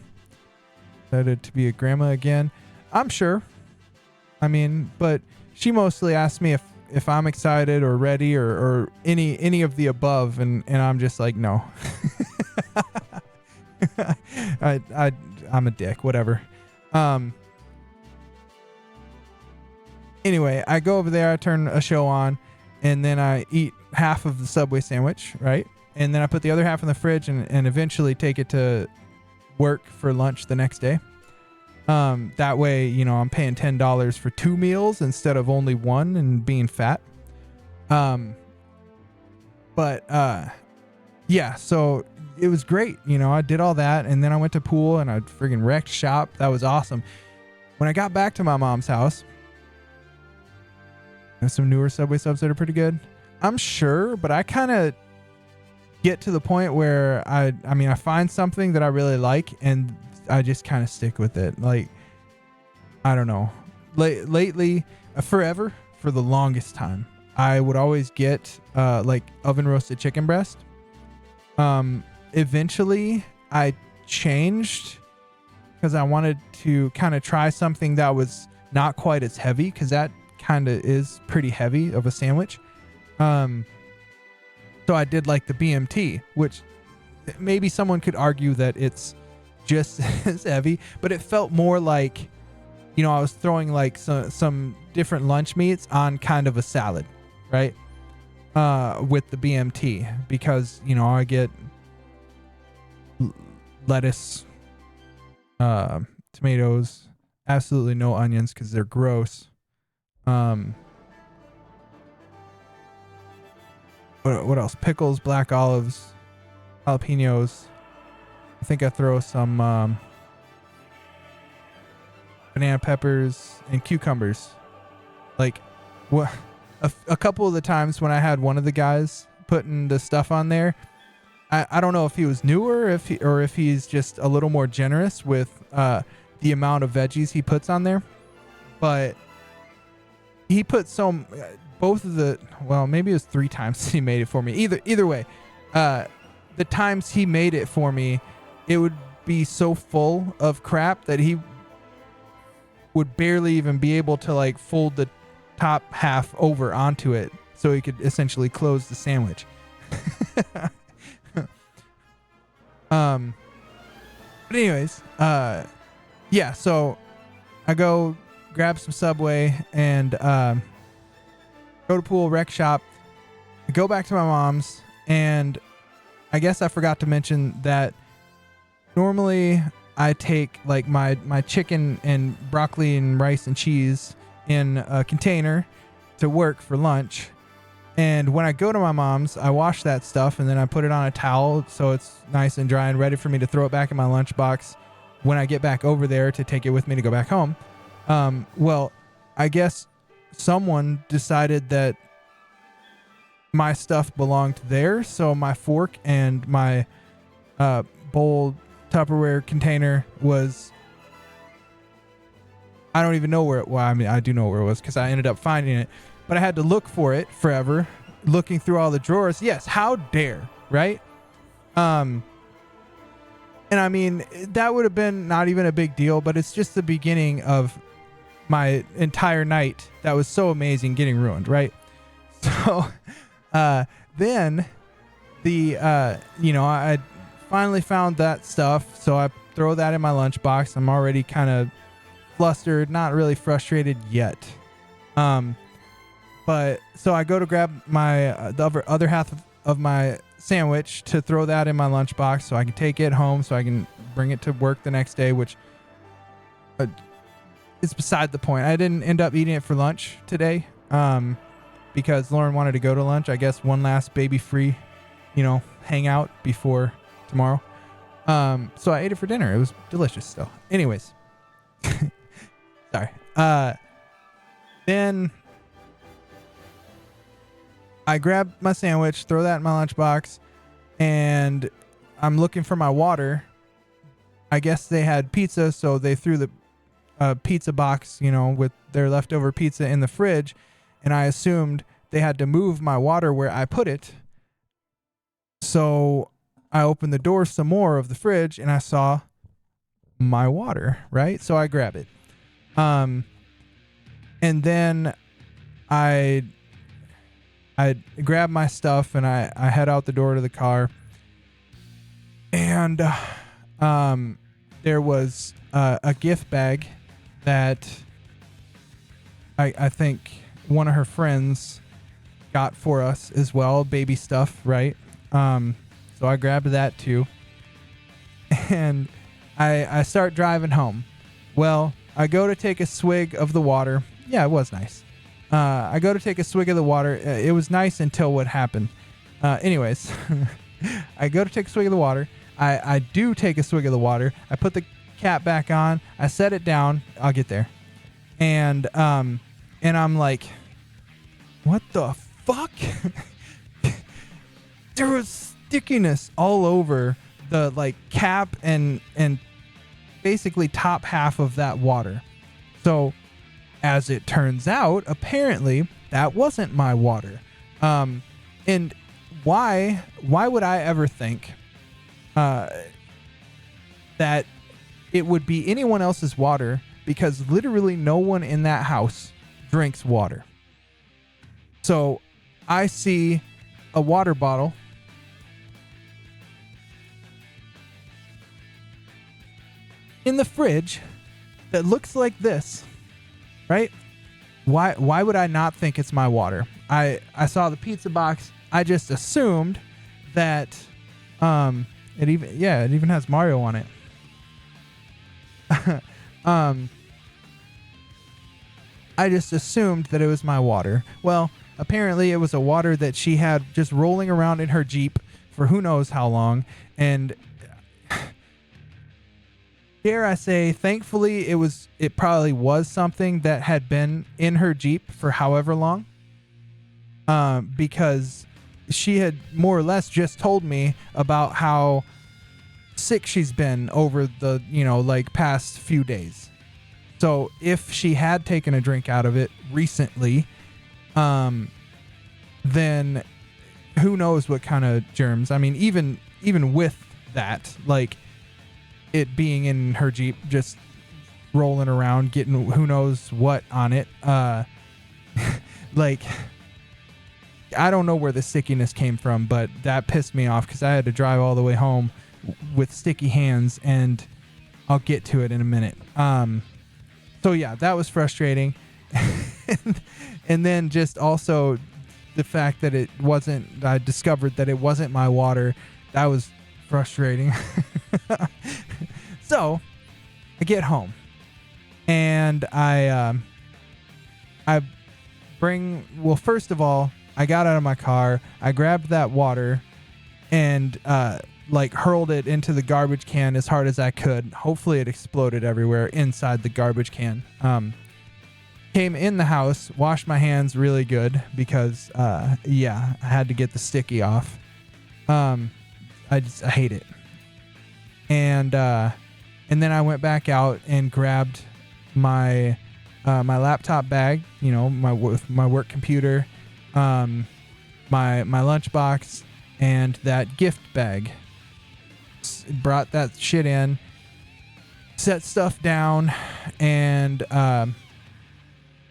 Excited to be a grandma again. I'm sure. I mean, but she mostly asks me if I'm excited or ready or any of the above, and I'm just like, no. I'm a dick, whatever. Anyway, I go over there, I turn a show on, and then I eat half of the Subway sandwich, right? And then I put the other half in the fridge and eventually take it to work for lunch the next day. That way, you know, I'm paying $10 for 2 meals instead of only one and being fat. Yeah, so it was great. You know, I did all that, and then I went to pool and I friggin' wrecked shop. That was awesome. When I got back to my mom's house, there's some newer Subway subs that are pretty good, I'm sure, but I kind of get to the point where I find something that I really like and I just kind of stick with it. Like, I don't know. Lately, forever, for the longest time, I would always get like oven roasted chicken breast. Eventually I changed because I wanted to kind of try something that was not quite as heavy, because that kind of is pretty heavy of a sandwich. So I did like the BMT, which maybe someone could argue that it's just as heavy, but it felt more like, you know, I was throwing like some different lunch meats on kind of a salad, right? With the BMT, because, you know, I get lettuce, tomatoes, absolutely no onions because they're gross. What else? Pickles, black olives, jalapenos. I think I throw some banana peppers and cucumbers. Like, what? A couple of the times when I had one of the guys putting the stuff on there, I don't know if he was newer, if he's just a little more generous with the amount of veggies he puts on there, but he put some. Both of the, well, maybe it was 3 times he made it for me. Either way, the times he made it for me, it would be so full of crap that he would barely even be able to like fold the top half over onto it so he could essentially close the sandwich. But anyways, yeah, so I go grab some Subway and go to Pool Rec Shop, go back to my mom's, and I guess I forgot to mention that normally I take like my chicken and broccoli and rice and cheese in a container to work for lunch. And when I go to my mom's, I wash that stuff and then I put it on a towel so it's nice and dry and ready for me to throw it back in my lunchbox when I get back over there to take it with me to go back home. Well, I guess someone decided that my stuff belonged there, so my fork and my bowl Tupperware container was, I don't even know where it, well, I mean, I do know where it was because I ended up finding it, but I had to look for it forever, looking through all the drawers. Yes, how dare, right? And I mean, that would have been not even a big deal, but it's just the beginning of my entire night that was so amazing getting ruined, right? So then the you know, I finally found that stuff, so I throw that in my lunchbox. I'm already kind of flustered, not really frustrated yet, but so I go to grab my the other half of my sandwich to throw that in my lunchbox so I can take it home so I can bring it to work the next day, which it's beside the point. I didn't end up eating it for lunch today because Lauren wanted to go to lunch. I guess one last baby-free, you know, hangout before tomorrow. So I ate it for dinner. It was delicious still. Anyways. Sorry. Then I grab my sandwich, throw that in my lunchbox, and I'm looking for my water. I guess they had pizza, so they threw the pizza box, you know, with their leftover pizza in the fridge, and I assumed they had to move my water where I put it. So I opened the door some more of the fridge and I saw my water, right? So I grab it. And then I grab my stuff and I head out the door to the car. And there was a gift bag that I think one of her friends got for us as well, baby stuff, right? So I grabbed that too. And I start driving home. Well, I go to take a swig of the water. Yeah, it was nice. I go to take a swig of the water. It was nice until what happened. Anyways, I go to take a swig of the water. I do take a swig of the water. I put the cap back on. I set it down. I'll get there. And I'm like, what the fuck? There was stickiness all over the like cap and basically top half of that water. So as it turns out, apparently that wasn't my water. And why would I ever think that it would be anyone else's water because literally no one in that house drinks water. So I see a water bottle in the fridge that looks like this, right? Why would I not think it's my water? I saw the pizza box. I just assumed that it even has Mario on it. I just assumed that it was my water. Well, apparently it was a water that she had just rolling around in her Jeep for who knows how long. And dare I say, thankfully it probably was something that had been in her Jeep for however long. Because she had more or less just told me about how sick she's been over the, past few days. So if she had taken a drink out of it recently, then who knows what kind of germs. I mean, even with that, like it being in her Jeep, just rolling around, getting who knows what on it. Like, I don't know where the stickiness came from, but that pissed me off because I had to drive all the way home with sticky hands, and I'll get to it in a minute. So yeah, that was frustrating. And then just also the fact that I discovered that it wasn't my water. That was frustrating. So I get home and first of all, I got out of my car, I grabbed that water and hurled it into the garbage can as hard as I could. Hopefully it exploded everywhere inside the garbage can. Came in the house, washed my hands really good because I had to get the sticky off. I hate it. And then I went back out and grabbed my laptop bag, my work computer, my lunchbox, and that gift bag. Brought that shit in, set stuff down, and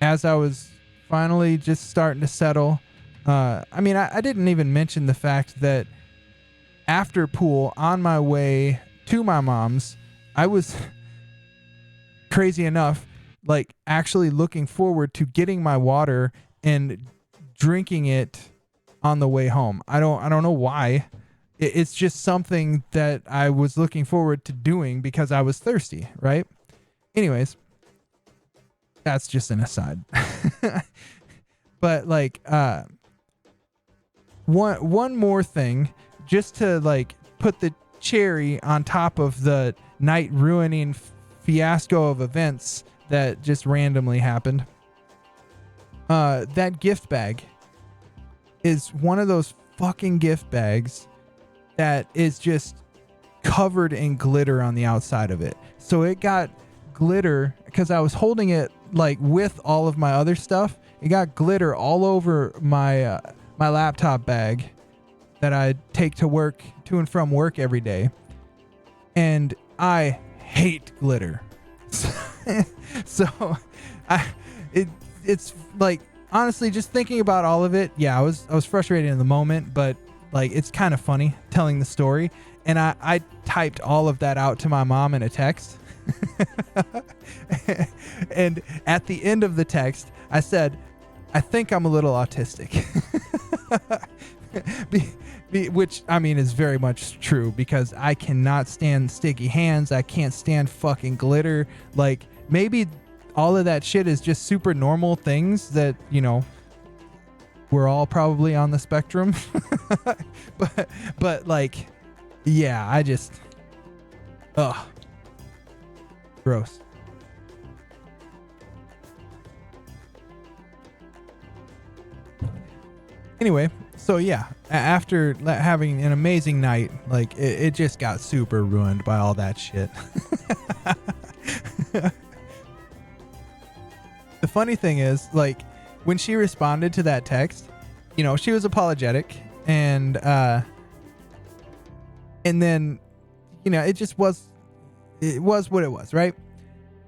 as I was finally just starting to settle, I didn't even mention the fact that after pool on my way to my mom's, I was crazy enough, like actually looking forward to getting my water and drinking it on the way home. I don't know why. It's just something that I was looking forward to doing because I was thirsty, right? Anyways, that's just an aside. But one more thing, just to put the cherry on top of the night ruining fiasco of events that just randomly happened. That gift bag is one of those fucking gift bags that is just covered in glitter on the outside of it. So it got glitter because I was holding it with all of my other stuff. It got glitter all over my laptop bag that I take to and from work every day. And I hate glitter. So it's honestly, just thinking about all of it, I was frustrated in the moment, but it's kind of funny telling the story. And I typed all of that out to my mom in a text. And at the end of the text, I said, I think I'm a little autistic. Which, is very much true because I cannot stand sticky hands. I can't stand fucking glitter. Maybe all of that shit is just super normal things that, we're all probably on the spectrum. but I just, gross. Anyway, so after having an amazing night, it just got super ruined by all that shit. The funny thing is, when she responded to that text, she was apologetic, and then, it just was, it was what it was, right?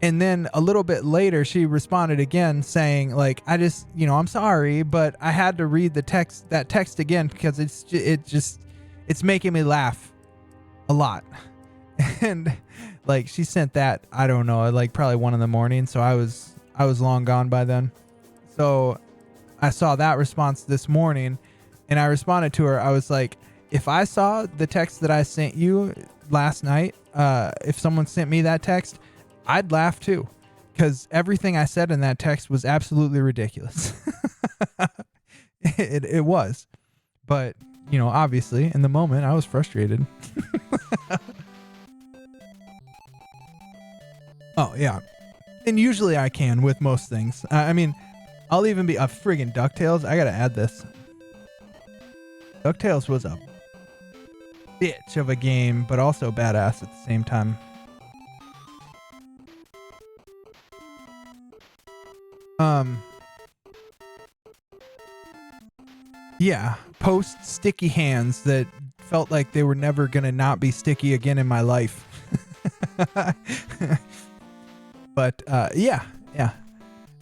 And then a little bit later, she responded again saying, like, I just, I'm sorry, but I had to read that text again because it's making me laugh a lot. And like, she sent that, I don't know, like probably 1 a.m. So I was long gone by then. So I saw that response this morning and I responded to her. I was like, if I saw the text that I sent you last night, if someone sent me that text, I'd laugh too, because everything I said in that text was absolutely ridiculous. It was, but obviously in the moment I was frustrated. Oh yeah, and usually I can with most things. I mean, I'll even be a friggin' DuckTales. I gotta add this. DuckTales was a bitch of a game, but also badass at the same time. Yeah, post sticky hands that felt like they were never gonna not be sticky again in my life. But yeah.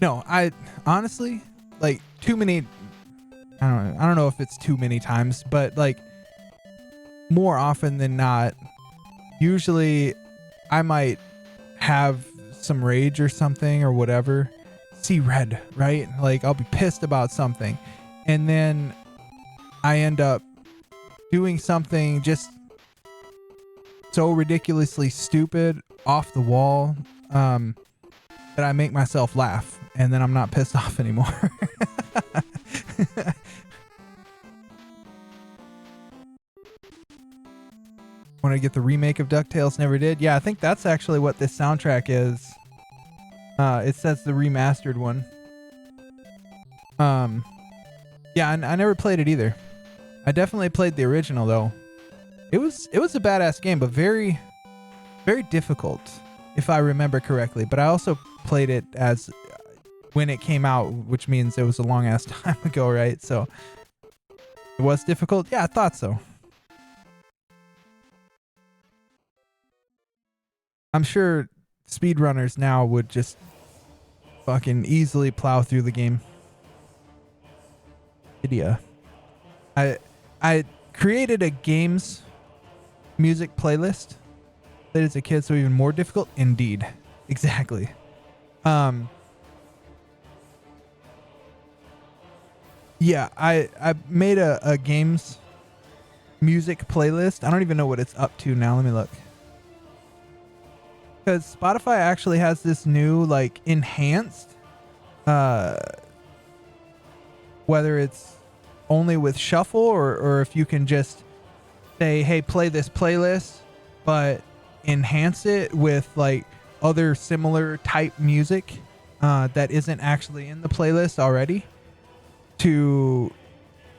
No, I honestly, like, too many. I don't know if it's too many times, but like more often than not, usually I might have some rage or something or whatever. See red, right? Like, I'll be pissed about something, and then I end up doing something just so ridiculously stupid, off the wall, that I make myself laugh, and then I'm not pissed off anymore. Want to get the remake of DuckTales? Never did. Yeah, I think that's actually what this soundtrack is. It says the remastered one. Yeah, I never played it either. I definitely played the original though. It was a badass game, but very, very difficult, if I remember correctly. But I also played it as when it came out, which means it was a long ass time ago, right? So it was difficult. Yeah, I thought so. I'm sure speedrunners now would just fucking easily plow through the game. Idea. I created a games music playlist that as a kid, so even more difficult. Indeed. Exactly. Yeah, I made a games music playlist. I don't even know what it's up to now. Let me look. Because Spotify actually has this new, like, enhanced, whether it's only with shuffle or if you can just say, hey, play this playlist, but enhance it with like other similar type music that isn't actually in the playlist already, to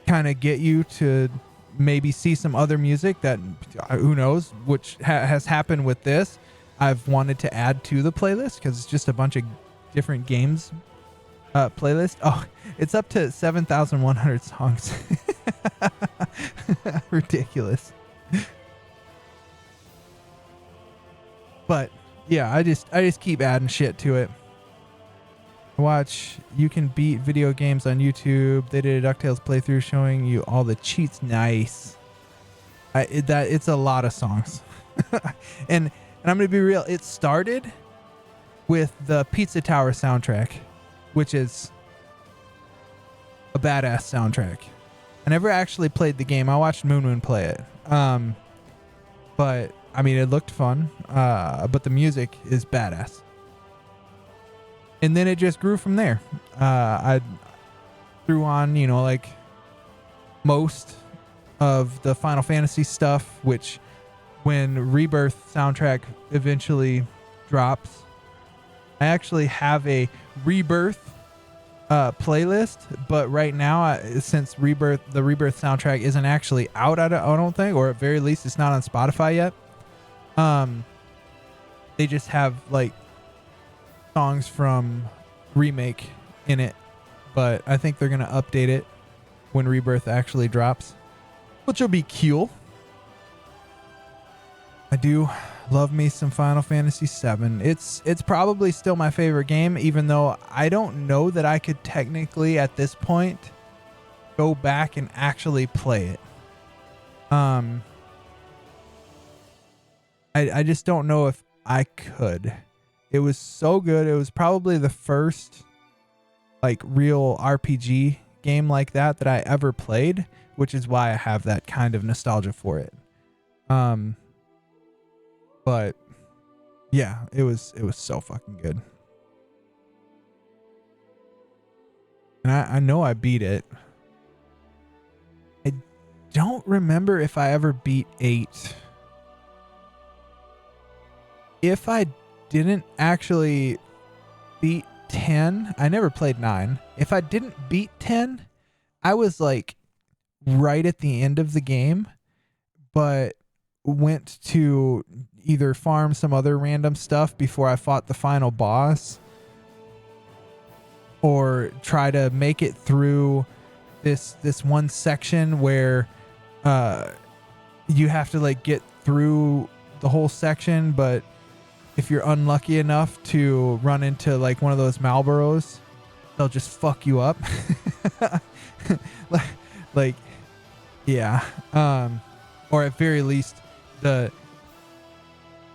kind of get you to maybe see some other music that, who knows, which has happened with this. I've wanted to add to the playlist because it's just a bunch of different games playlist. Oh, it's up to 7,100 songs. Ridiculous. But yeah, I just keep adding shit to it. Watch You Can Beat Video Games on YouTube. They did a DuckTales playthrough showing you all the cheats. Nice. It's a lot of songs. and I'm gonna be real. It started with the Pizza Tower soundtrack, which is a badass soundtrack. I never actually played the game. I watched Moon play it. But I mean, it looked fun. But the music is badass. And then it just grew from there. I threw on, like most of the Final Fantasy stuff, which when Rebirth soundtrack eventually drops, I actually have a Rebirth playlist, but right now, since the Rebirth soundtrack isn't actually out, I don't think, or at very least it's not on Spotify yet. They just have like songs from Remake in it, but I think they're gonna update it when Rebirth actually drops, which will be cool. I do Love me some Final Fantasy VII. It's probably still my favorite game, even though I don't know that I could technically at this point go back and actually play it. I just don't know if I could. It was so good. It was probably the first like real RPG game like that I ever played, which is why I have that kind of nostalgia for it. But yeah, it was so fucking good. And I know I beat it. I don't remember if I ever beat 8. If I didn't actually beat 10, I never played 9. If I didn't beat 10, I was like right at the end of the game, but went to either farm some other random stuff before I fought the final boss, or try to make it through this one section where you have to like get through the whole section, but if you're unlucky enough to run into like one of those Malboros, they'll just fuck you up. like yeah. Or at very least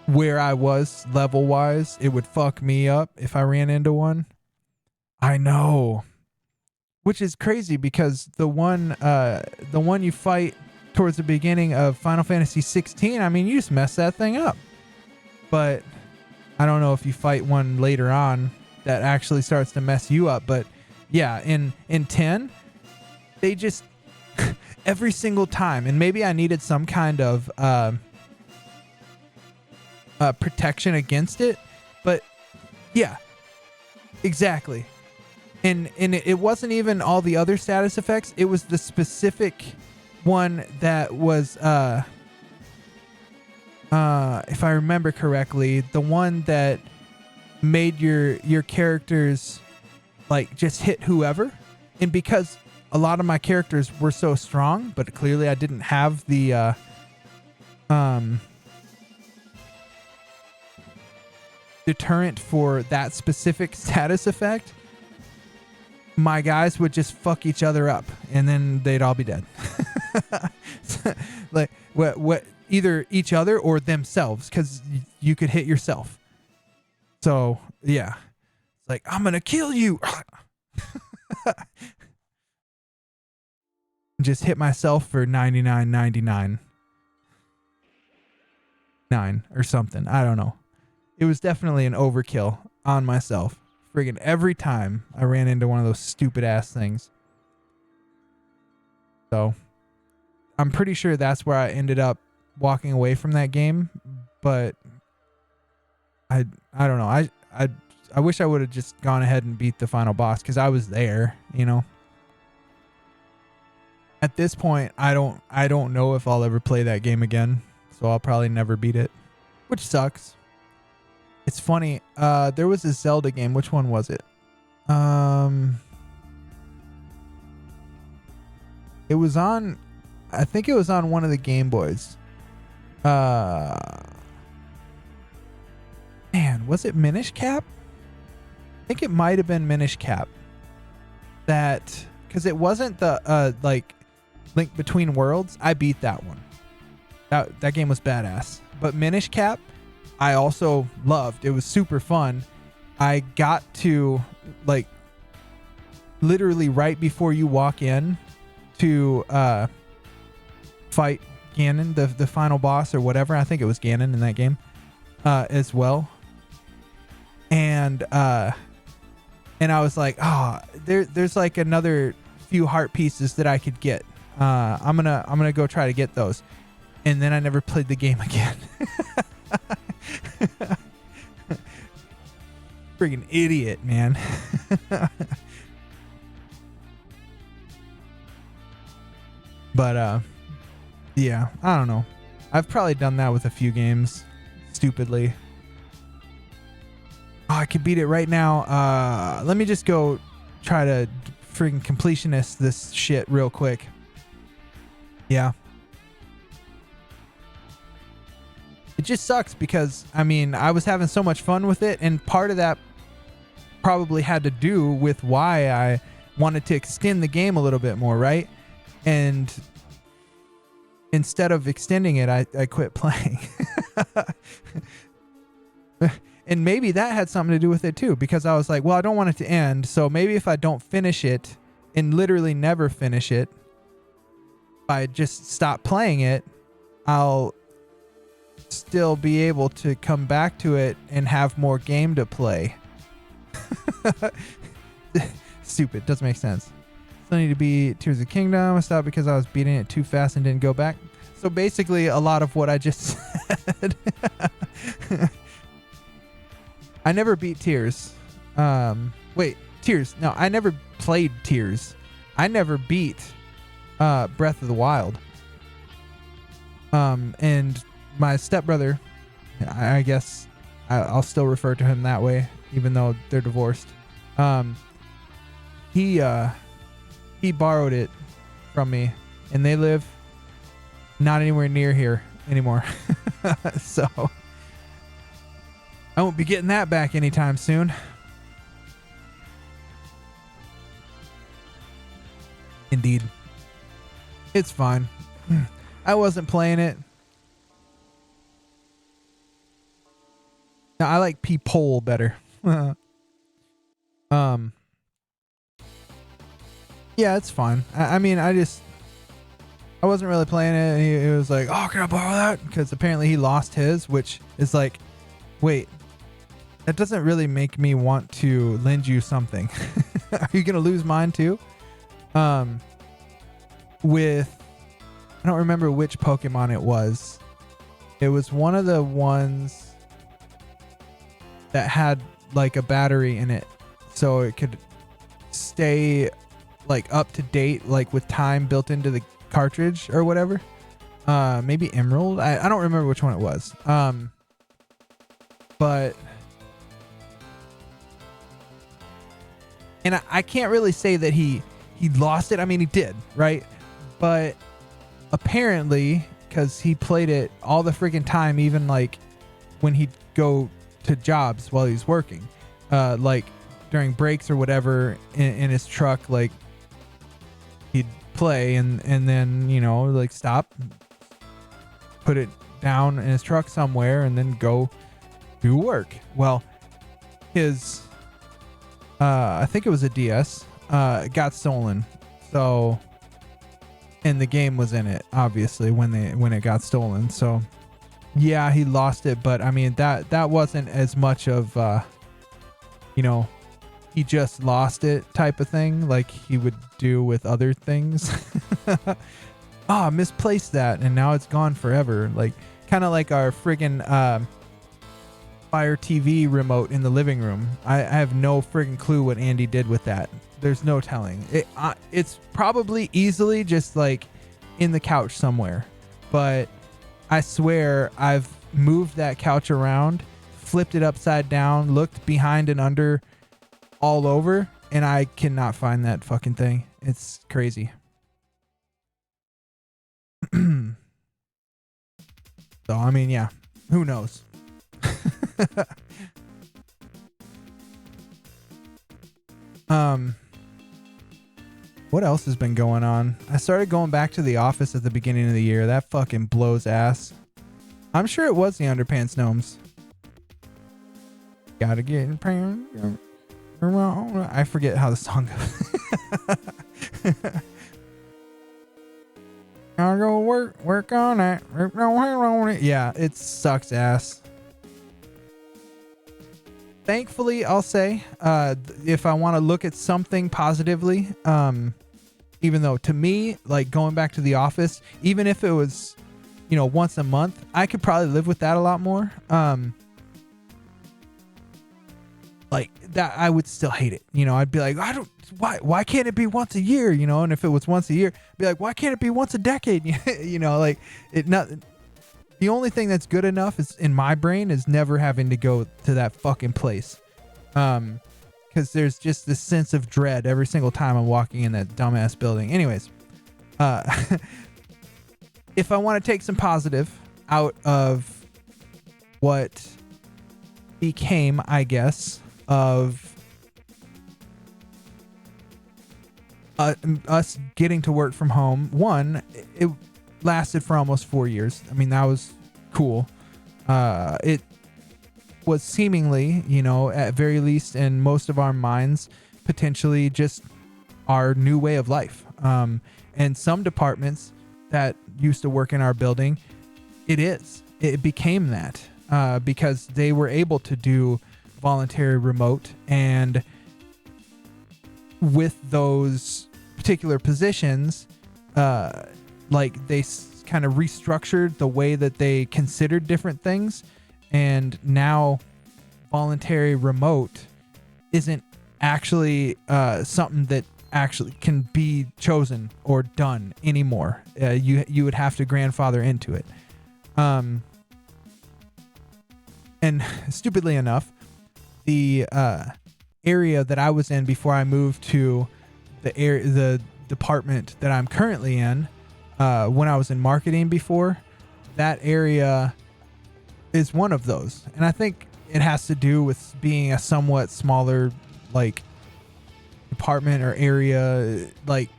where I was level wise, it would fuck me up if I ran into one. I know. Which is crazy because the one you fight towards the beginning of Final Fantasy 16, I mean, you just mess that thing up. But I don't know if you fight one later on that actually starts to mess you up. But yeah, in 10, they just every single time, and maybe I needed some kind of protection against it, but yeah, exactly. And it wasn't even all the other status effects. It was the specific one that was if I remember correctly, the one that made your characters like just hit whoever. And because a lot of my characters were so strong, but clearly I didn't have the deterrent for that specific status effect, my guys would just fuck each other up and then they'd all be dead. Like what either each other or themselves, because you could hit yourself. So yeah, it's like, I'm gonna kill you. Just hit myself for 99.99 or something. I don't know. It was definitely an overkill on myself. Friggin' every time I ran into one of those stupid ass things. So I'm pretty sure that's where I ended up walking away from that game, but I don't know. I wish I would have just gone ahead and beat the final boss, because I was there, you know. At this point, I don't know if I'll ever play that game again, so I'll probably never beat it, which sucks. It's funny. There was a Zelda game. Which one was it? It was on. I think it was on one of the Game Boys. Man, was it Minish Cap? I think it might have been Minish Cap. That, because it wasn't the like Link Between Worlds. I beat that one. That game was badass. But Minish Cap, I also loved. It was super fun. I got to like literally right before you walk in to fight Ganon, the final boss or whatever. I think it was Ganon in that game as well. And I was like, there's like another few heart pieces that I could get. I'm gonna go try to get those. And then I never played the game again. Friggin' idiot, man. But yeah, I don't know. I've probably done that with a few games stupidly. Oh, I could beat it right now. Let me just go try to friggin' completionist this shit real quick. Yeah. it just sucks because I mean, I was having so much fun with it, and part of that probably had to do with why I wanted to extend the game a little bit more, right? And instead of extending it, I quit playing. And maybe that had something to do with it too, because I was like, well, I don't want it to end, so maybe if I don't finish it and literally never finish it, if I just stop playing it, I'll still be able to come back to it and have more game to play. Stupid, doesn't make sense. Still need to be Tears of the Kingdom. I stopped because I was beating it too fast and didn't go back. So basically a lot of what I just said. I never beat Tears. Wait, Tears. No, I never played Tears. I never beat Breath of the Wild. And my stepbrother, I guess I'll still refer to him that way, even though they're divorced. He borrowed it from me, and they live not anywhere near here anymore. So I won't be getting that back anytime soon. Indeed. It's fine. I wasn't playing it. No, I like Peephole better. Yeah, it's fine. I mean, I wasn't really playing it, and he was like, oh, can I borrow that? Because apparently he lost his, which is like, wait, that doesn't really make me want to lend you something. Are you going to lose mine too? With, I don't remember which Pokemon it was. It was one of the ones that had like a battery in it, so it could stay like up to date, like with time built into the cartridge or whatever. Maybe Emerald. I don't remember which one it was. But and I can't really say that he lost it. I mean, he did, right? But apparently, because he played it all the freaking time, even like when he'd go to jobs while he's working, like during breaks or whatever in his truck, like he'd play and then, you know, like stop, put it down in his truck somewhere, and then go do work. Well, his I think it was a DS got stolen. So, and the game was in it, obviously, when it got stolen. So yeah, he lost it, but I mean that wasn't as much of you know, he just lost it type of thing like he would do with other things. Misplaced that and now it's gone forever. Like kind of like our friggin' Fire TV remote in the living room. I have no friggin' clue what Andy did with that. There's no telling. It's probably easily just like in the couch somewhere, but I swear I've moved that couch around, flipped it upside down, looked behind and under, all over, and I cannot find that fucking thing. It's crazy. So I mean, yeah, who knows? What else has been going on? I started going back to the office at the beginning of the year. That fucking blows ass. I'm sure it was the Underpants Gnomes. Gotta get in pants. I forget how the song goes. I'll go work on it. Yeah, it sucks ass. Thankfully, I'll say, if I want to look at something positively, even though to me, like going back to the office, even if it was, you know, once a month, I could probably live with that a lot more. Like that, I would still hate it. You know, I'd be like, why can't it be once a year? You know, and if it was once a year, I'd be like, why can't it be once a decade? You know, like the only thing that's good enough is in my brain is never having to go to that fucking place. Because there's just this sense of dread every single time I'm walking in that dumbass building. Anyways, if I want to take some positive out of what became, I guess, of us getting to work from home. One, it lasted for almost 4 years. I mean, that was cool. It was seemingly, at very least in most of our minds, potentially just our new way of life. And some departments that used to work in our building, it became that, because they were able to do voluntary remote, and with those particular positions, like they kind of restructured the way that they considered different things, and now voluntary remote isn't actually something that actually can be chosen or done anymore. You would have to grandfather into it. And stupidly enough, the area that I was in before I moved to the department that I'm currently in, when I was in marketing before, that area is one of those. And I think it has to do with being a somewhat smaller, like, department or area. Like,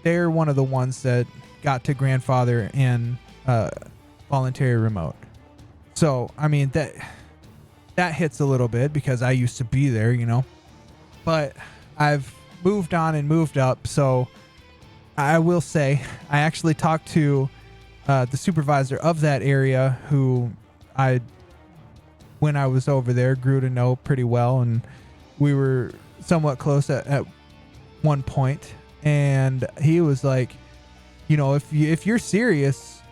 they're one of the ones that got to grandfather in voluntary remote. So, I mean, that hits a little bit because I used to be there, but I've moved on and moved up. So I will say I actually talked to the supervisor of that area, who when I was over there, grew to know pretty well, and we were somewhat close at one point. And he was like, if you're serious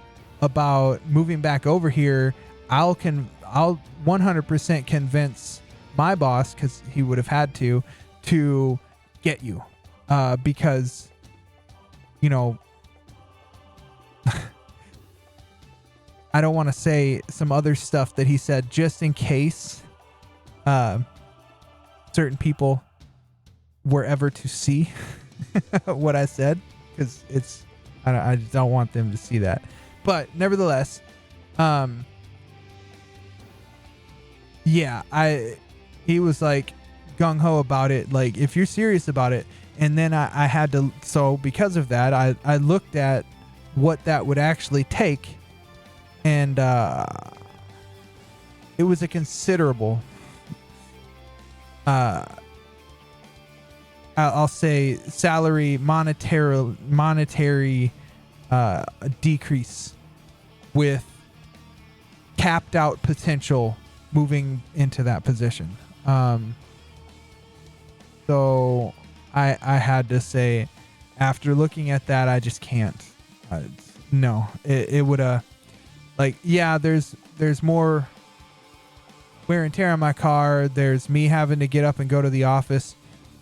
about moving back over here, I'll 100% convince my boss, because he would have had to get you, because I don't want to say some other stuff that he said, just in case certain people were ever to see what I said, because I just don't want them to see that. But nevertheless, he was like gung-ho about it, like, if you're serious about it. And then I had to, so because of that, I looked at what that would actually take, and it was a considerable, I'll say, salary monetary decrease, with capped out potential moving into that position. So I had to say, after looking at that, I just can't. No, it would there's more wear and tear on my car. There's me having to get up and go to the office,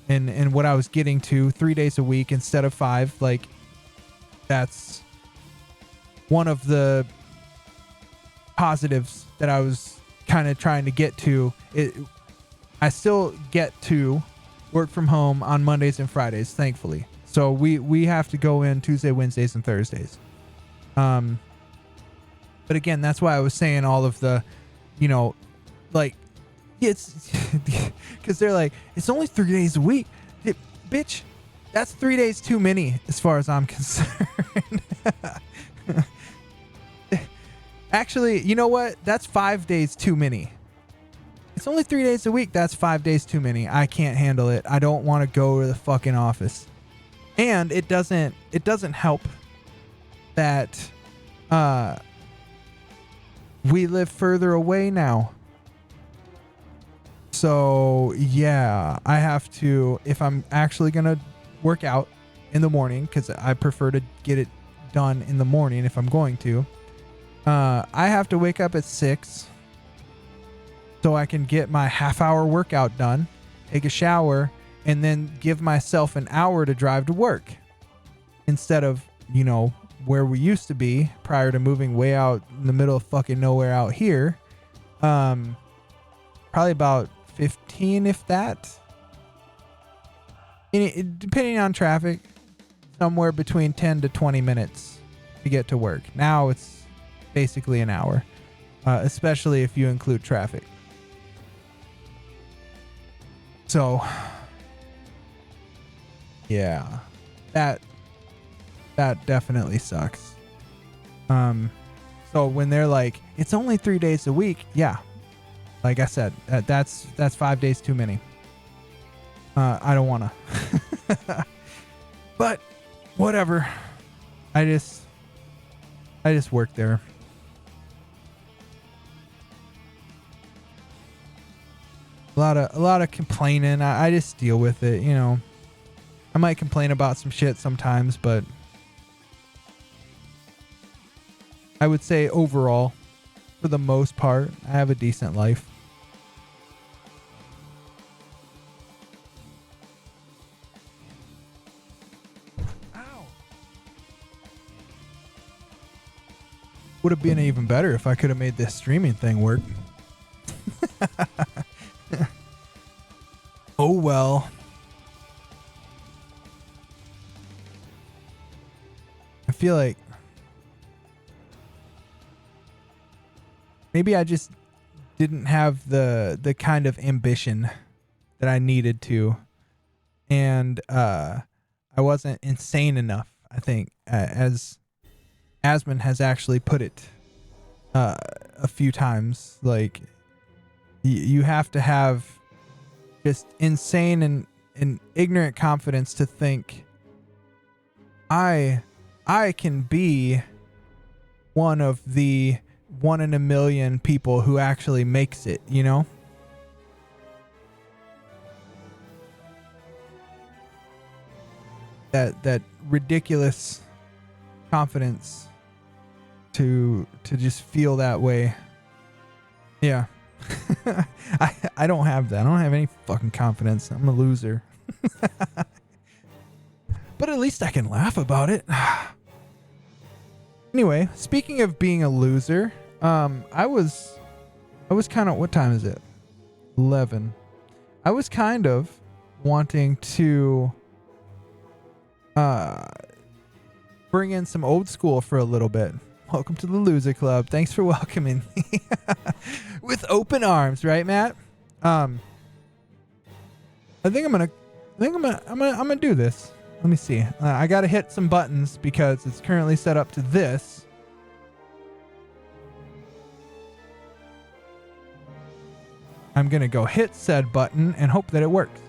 and what I was getting to 3 days a week instead of 5. Like, that's one of the positives that I was kind of trying to get to. I still get to work from home on Mondays and Fridays, thankfully. So we have to go in Tuesday, Wednesdays, and Thursdays. But again, that's why I was saying all of the, like, it's because they're like, it's only 3 days a week. Bitch, that's 3 days too many as far as I'm concerned. Actually, you know what? That's 5 days too many. It's only 3 days a week. That's 5 days too many. I can't handle it. I don't want to go to the fucking office. And it doesn't help that we live further away now. So, yeah, I have to, if I'm actually going to work out in the morning, because I prefer to get it done in the morning if I'm going to, I have to wake up at 6 so I can get my half-hour workout done, take a shower, and then give myself an hour to drive to work, instead of, where we used to be prior to moving way out in the middle of fucking nowhere out here. Probably about 15, if that. Depending on traffic, somewhere between 10 to 20 minutes to get to work. Now it's basically an hour. especially if you include traffic. So, yeah, that definitely sucks. So when they're like, it's only 3 days a week, yeah, like I said, that's 5 days too many. I don't wanna, but whatever. I just work there. A lot of complaining. I just deal with it, you know. I might complain about some shit sometimes, but I would say overall, for the most part, I have a decent life. Ow. Would have been even better if I could have made this streaming thing work. Oh well. I feel like maybe I just didn't have the kind of ambition that I needed to, and I wasn't insane enough, I think, as Asmon has actually put it a few times. Like you have to have just insane and ignorant confidence to think I can be one of the 1 in a million people who actually makes it, you know? That ridiculous confidence to just feel that way. Yeah. I don't have that. I don't have any fucking confidence. I'm a loser. But at least I can laugh about it. Anyway, speaking of being a loser, I was kind of, what time is it? 11. I was kind of wanting to bring in some old school for a little bit. Welcome to the Loser Club. Thanks for welcoming me with open arms, right, Matt? I think I'm gonna do this. Let me see. I gotta hit some buttons because it's currently set up to this. I'm gonna go hit said button and hope that it works.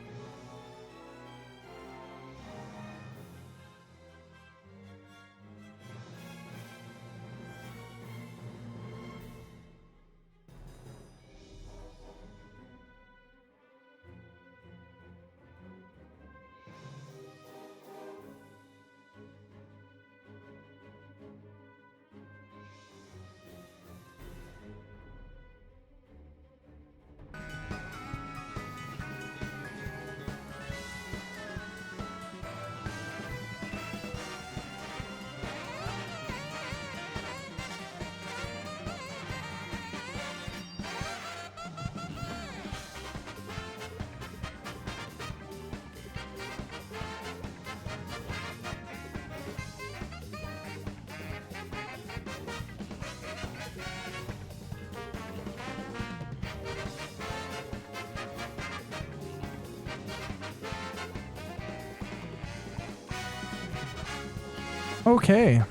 Okay.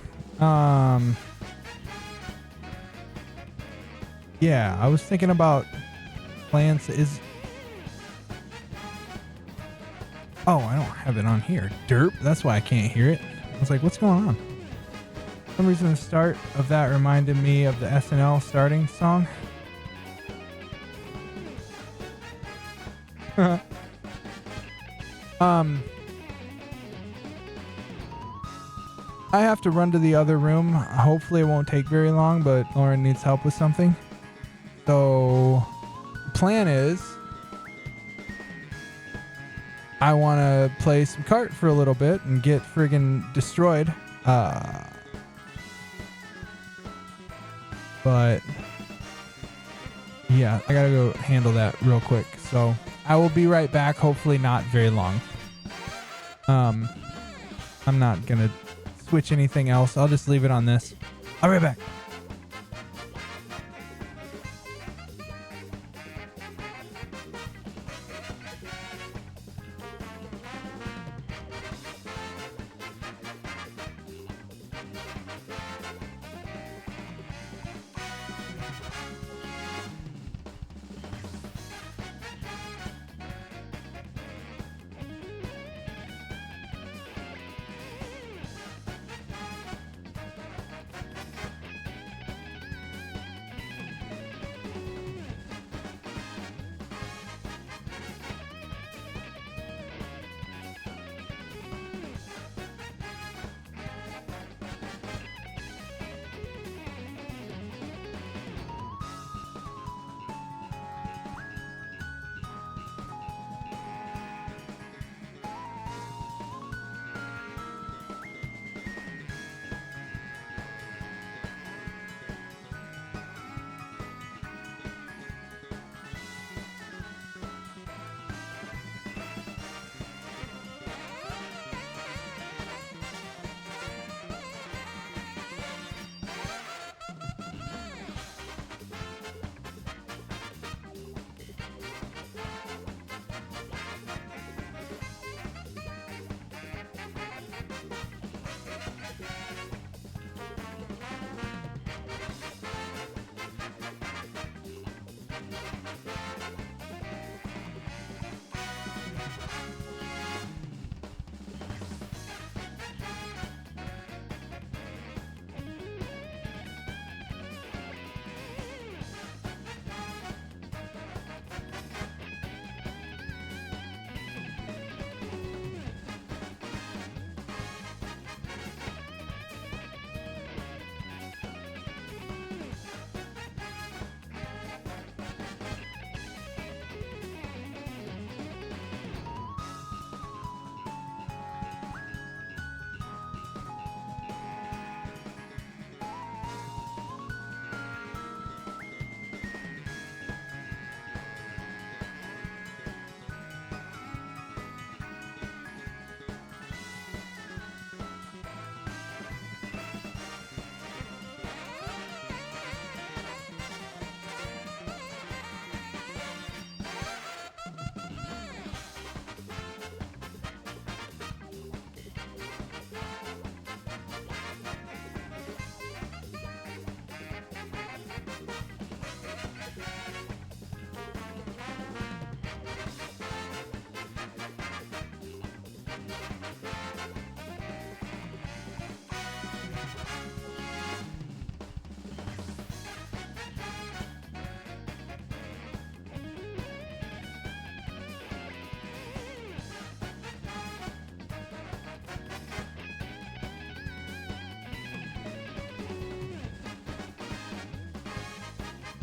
Yeah, I was thinking about plans. Oh, I don't have it on here. Derp. That's why I can't hear it. I was like, what's going on? For some reason, the start of that reminded me of the SNL starting song. I have to run to the other room. Hopefully it won't take very long, but Lauren needs help with something. So the plan is I want to play some kart for a little bit and get friggin' destroyed. But yeah, I gotta go handle that real quick. So I will be right back. Hopefully not very long. I'm not gonna switch anything else. I'll just leave it on this. I'll be right back.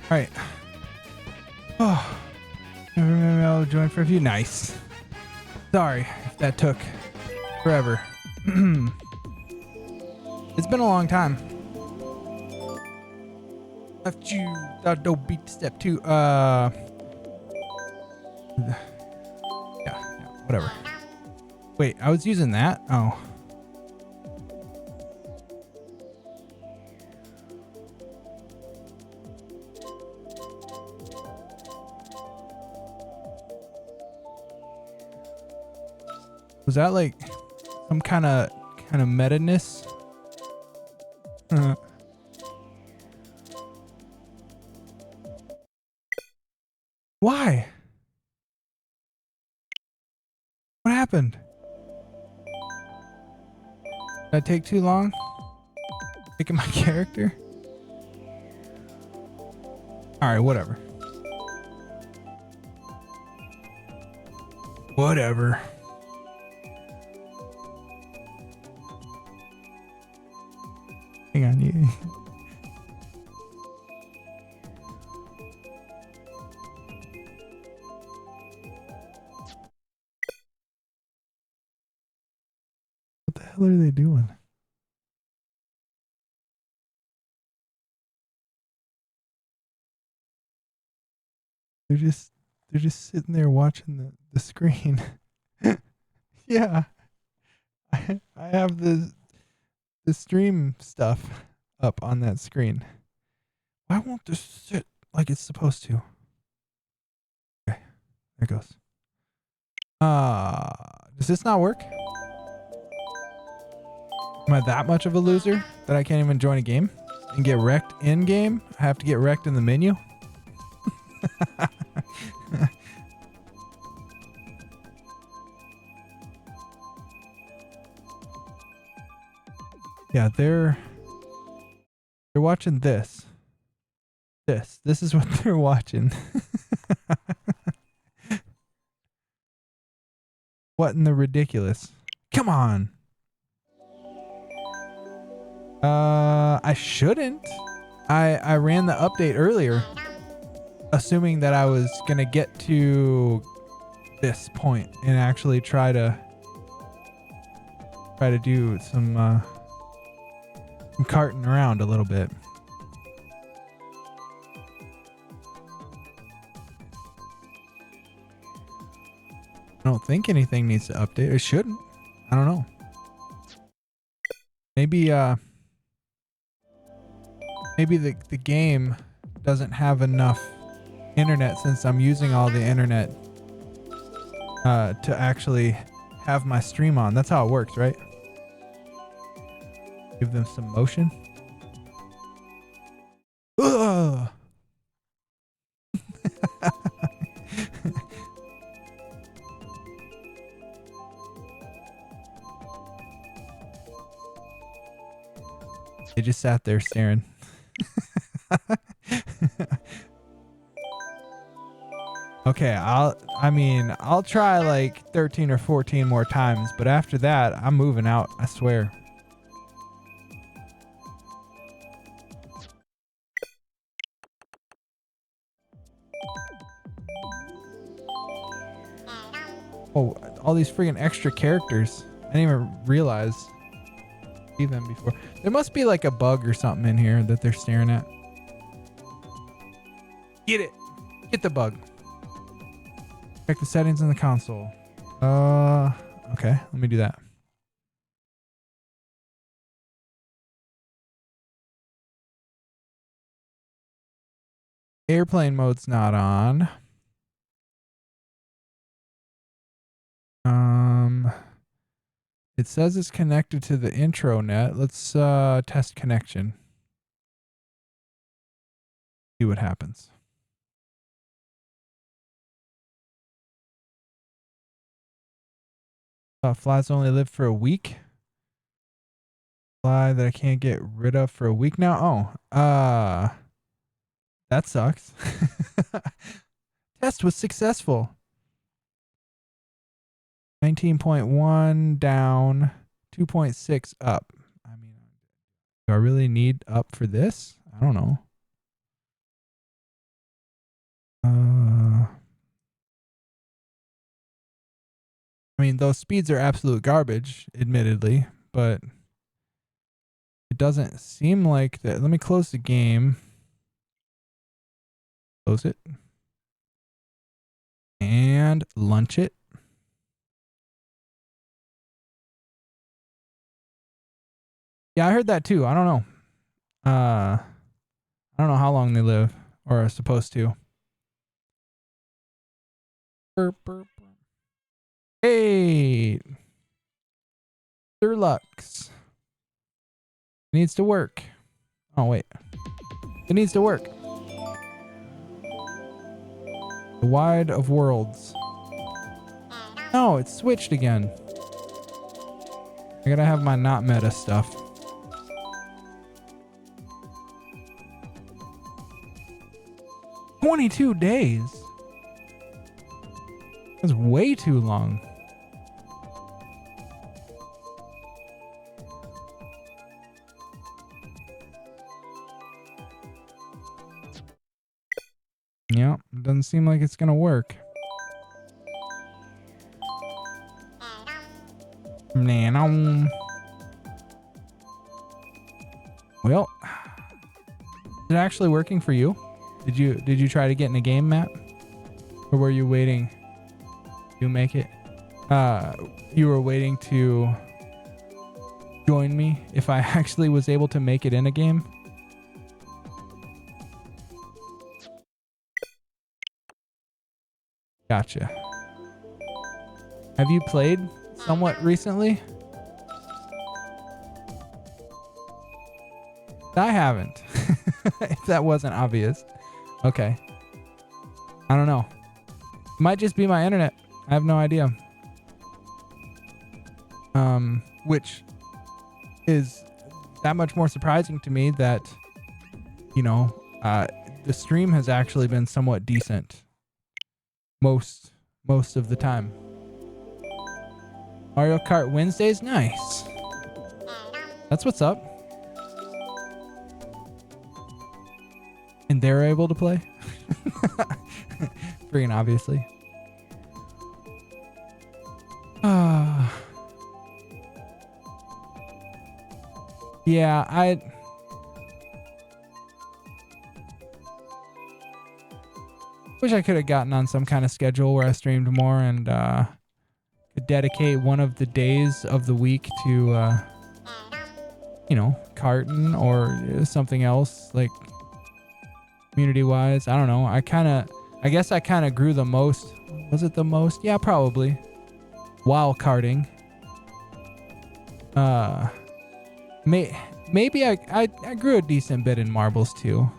All right. Oh, maybe I'll join for a few. Nice. Sorry if that took forever. It's been a long time. Left you don't beat step 2. Yeah, whatever. Wait, I was using that? Oh. Was that like some kind of meta-ness? Why? What happened? Did I take too long? Picking my character? Alright, whatever. Whatever. Hang on, you. What the hell are they doing? They're just sitting there watching the screen. Yeah. I have the stream stuff up on that screen. Why won't this sit like it's supposed to? Okay, there it goes. Does this not work? Am I that much of a loser that I can't even join a game and get wrecked in game? I have to get wrecked in the menu? Yeah, they're watching this. This is what they're watching. What in the ridiculous? Come on. I shouldn't. I ran the update earlier, assuming that I was gonna get to this point and actually try to do some carting around a little bit. I don't think anything needs to update. It shouldn't. I don't know. Maybe the game doesn't have enough internet since I'm using all the internet to actually have my stream on. That's how it works, right? Give them some motion. Ugh. They just sat there staring. Okay, I'll try like 13 or 14 more times, but after that, I'm moving out, I swear. Oh, all these freaking extra characters. I didn't even realize see them before. There must be like a bug or something in here that they're staring at. Get it. Get the bug. Check the settings in the console. Okay, let me do that. Airplane mode's not on. It says it's connected to the intro net. Let's test connection. See what happens. Flies only live for a week. Fly that I can't get rid of for a week now. Oh, that sucks. Test was successful. 19.1 down, 2.6 up. I mean, do I really need up for this? I don't know. I mean, those speeds are absolute garbage, admittedly, but it doesn't seem like that. Let me close the game. Close it. And launch it. Yeah, I heard that too. I don't know. I don't know how long they live or are supposed to. Burp, burp, burp. Hey, Durlux. It needs to work. Oh, wait. It needs to work. The Wide of Worlds. No, it's switched again. I gotta have my not meta stuff. $22 days. That's way too long. Yep, doesn't seem like it's gonna work. Well, is it actually working for you? Did you try to get in a game, Matt? Or were you waiting to make it? You were waiting to join me if I actually was able to make it in a game? Gotcha. Have you played somewhat recently? I haven't. If that wasn't obvious. Okay. I don't know. It might just be my internet. I have no idea. Which is that much more surprising to me that, you know, the stream has actually been somewhat decent most of the time. Mario Kart Wednesdays, nice. That's what's up. And they're able to play? Freaking obviously. Yeah, I wish I could have gotten on some kind of schedule where I streamed more and could dedicate one of the days of the week to, you know, karting or something else like community wise. I don't know. I guess I kind of grew the most. Was it the most? Yeah, probably. While karting. Maybe I grew a decent bit in marbles too.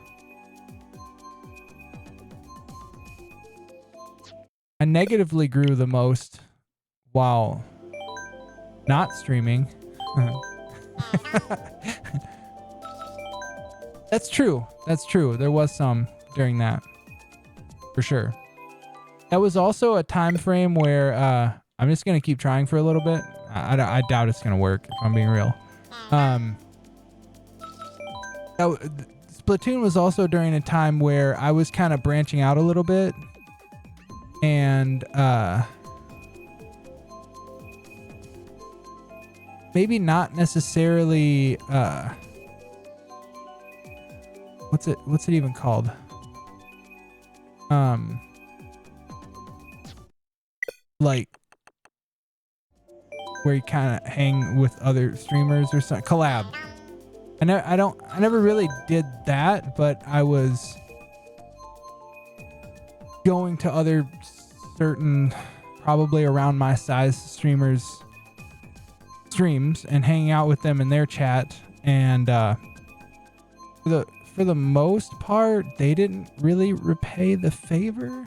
I negatively grew the most while not streaming. That's true. That's true. There was some during that. For sure. That was also a time frame where I'm just going to keep trying for a little bit. I doubt it's going to work if I'm being real. Splatoon was also during a time where I was kind of branching out a little bit. And maybe not necessarily what's it even called? Like where you kind of hang with other streamers or something. Collab. I never really did that, but I was going to other certain, probably around my size streamers' streams and hanging out with them in their chat. And for the most part, they didn't really repay the favor.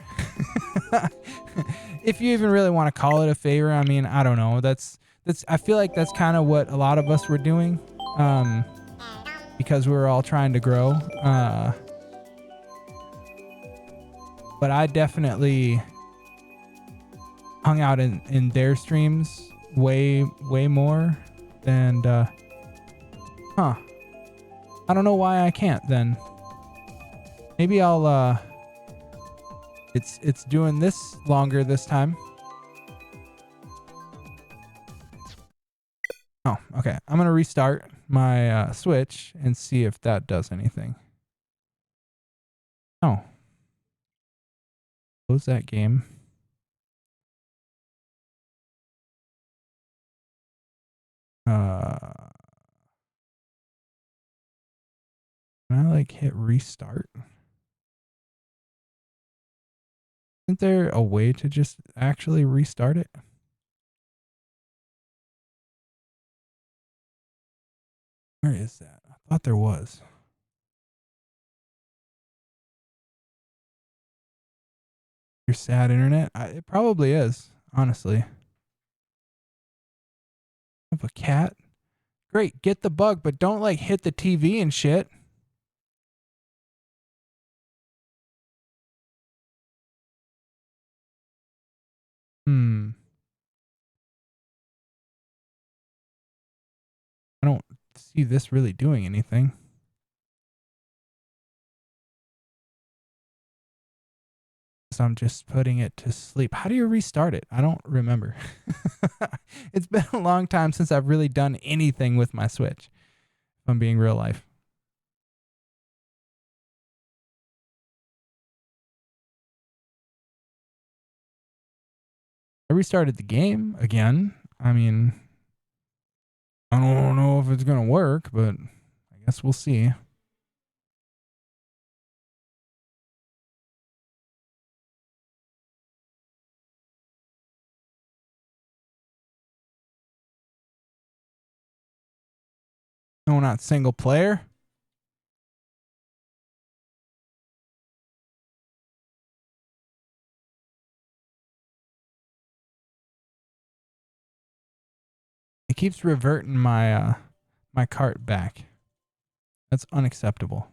If you even really want to call it a favor, I mean, I don't know. I feel like that's kind of what a lot of us were doing, because we were all trying to grow. But I definitely hung out in their streams way more. And I don't know why I can't then. Maybe I'll It's doing this longer this time. Oh, okay. I'm gonna restart my Switch and see if that does anything. Oh, close that game. Can I like hit restart? Isn't there a way to just actually restart it? Where is that? I thought there was. Your sad internet? It probably is, honestly. I have a cat. Great, get the bug, but don't like hit the TV and shit. I don't see this really doing anything. So I'm just putting it to sleep. How do you restart it? I don't remember. It's been a long time since I've really done anything with my Switch, if I'm being real life. I restarted the game again. I mean, I don't know if it's going to work, but I guess we'll see. No, not single player. It keeps reverting my my cart back. That's unacceptable.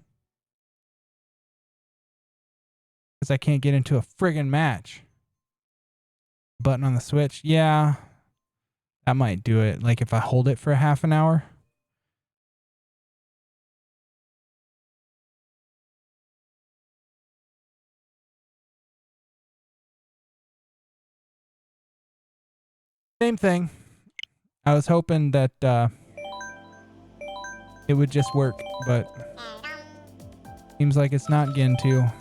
Because I can't get into a friggin' match. Button on the Switch. Yeah, that might do it. Like if I hold it for a half an hour. Same thing. I was hoping that it would just work, but seems like it's not getting to.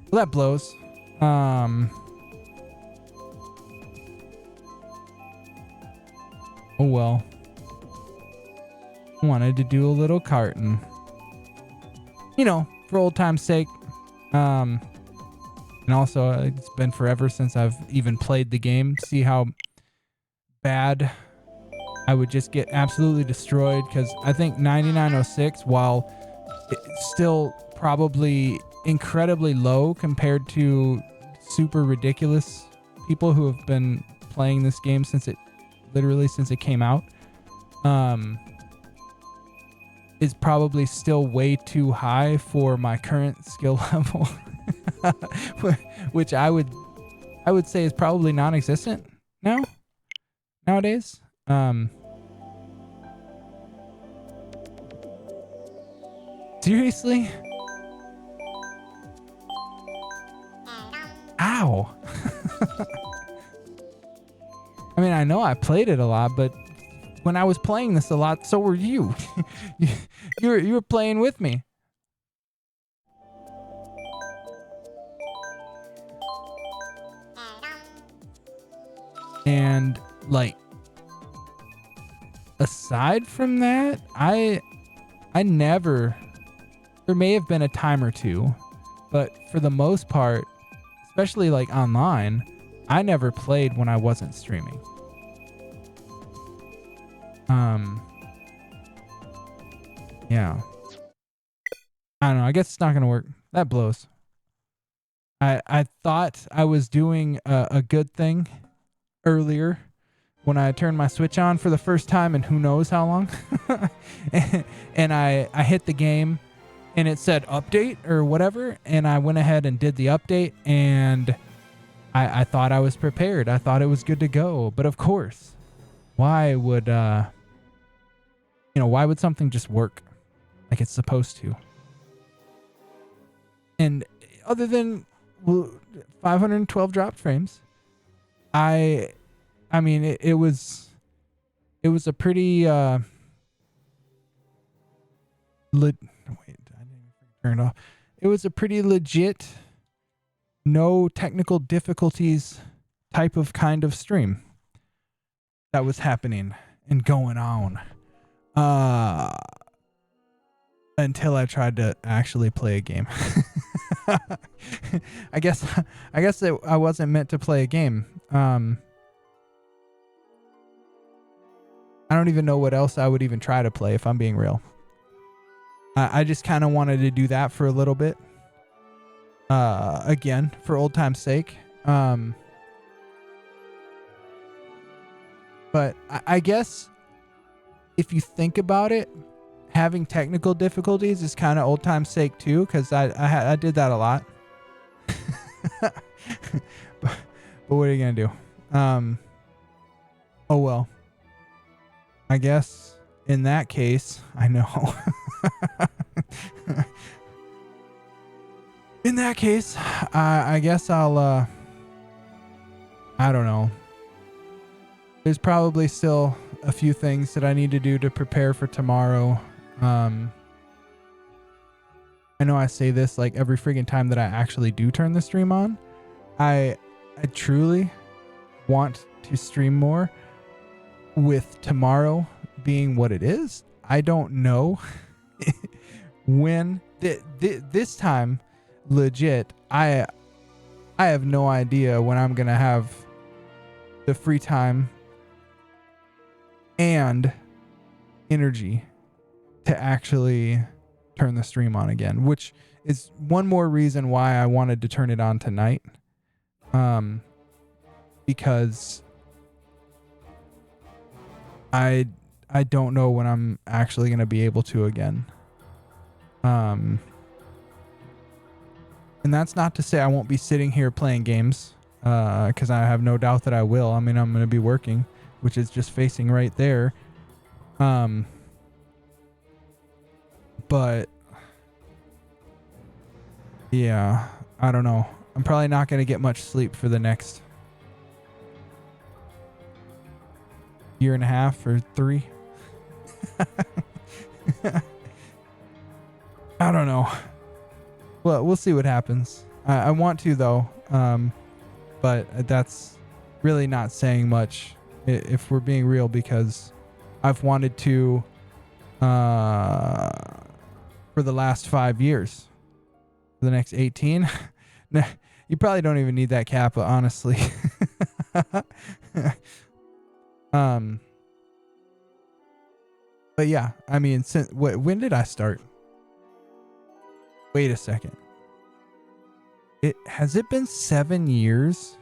Well, that blows. Oh well. Wanted to do a little carton. You know, for old time's sake. And also, it's been forever since I've even played the game. See how bad I would just get absolutely destroyed. Because I think 9906, while it's still probably incredibly low compared to super ridiculous people who have been playing this game since it came out, is probably still way too high for my current skill level. Which I would say is probably non-existent nowadays. Seriously? Ow. I mean, I know I played it a lot, but when I was playing this a lot, so were you. You were playing with me. And like, aside from that, I never, there may have been a time or two, but for the most part, especially like online, I never played when I wasn't streaming. Yeah. I don't know. I guess it's not going to work. That blows. I thought I was doing a good thing earlier when I turned my Switch on for the first time in who knows how long. And I hit the game and it said update or whatever. And I went ahead and did the update and I thought I was prepared. I thought it was good to go. But of course, why would why would something just work like it's supposed to? And other than 512 dropped frames, I mean, it was a pretty wait, I didn't turn it off. It was a pretty legit, no technical difficulties type of kind of stream that was happening and going on. Until I tried to actually play a game. I guess that I wasn't meant to play a game. I don't even know what else I would even try to play if I'm being real. I just kind of wanted to do that for a little bit. Again, for old time's sake. But I guess if you think about it, having technical difficulties is kind of old time's sake too, because I did that a lot. but what are you gonna do? Oh well. I guess in that case, I know. In that case, I guess I'll I don't know. There's probably still a few things that I need to do to prepare for tomorrow. I know I say this like every friggin' time that I actually do turn the stream on. I truly want to stream more, with tomorrow being what it is. I don't know when this time, legit, I have no idea when I'm gonna have the free time and energy to actually turn the stream on again, which is one more reason why I wanted to turn it on tonight. Because I don't know when I'm actually going to be able to again. And that's not to say I won't be sitting here playing games, because I have no doubt that I will. I mean, I'm going to be working, which is just facing right there. But yeah, I don't know. I'm probably not going to get much sleep for the next year and a half or 3. I don't know. Well, we'll see what happens. I want to though. But that's really not saying much if we're being real, because I've wanted to for the last 5 years. For the next 18. You probably don't even need that kappa, honestly. But yeah, I mean, when did I start? Wait a second. Has it been 7 years?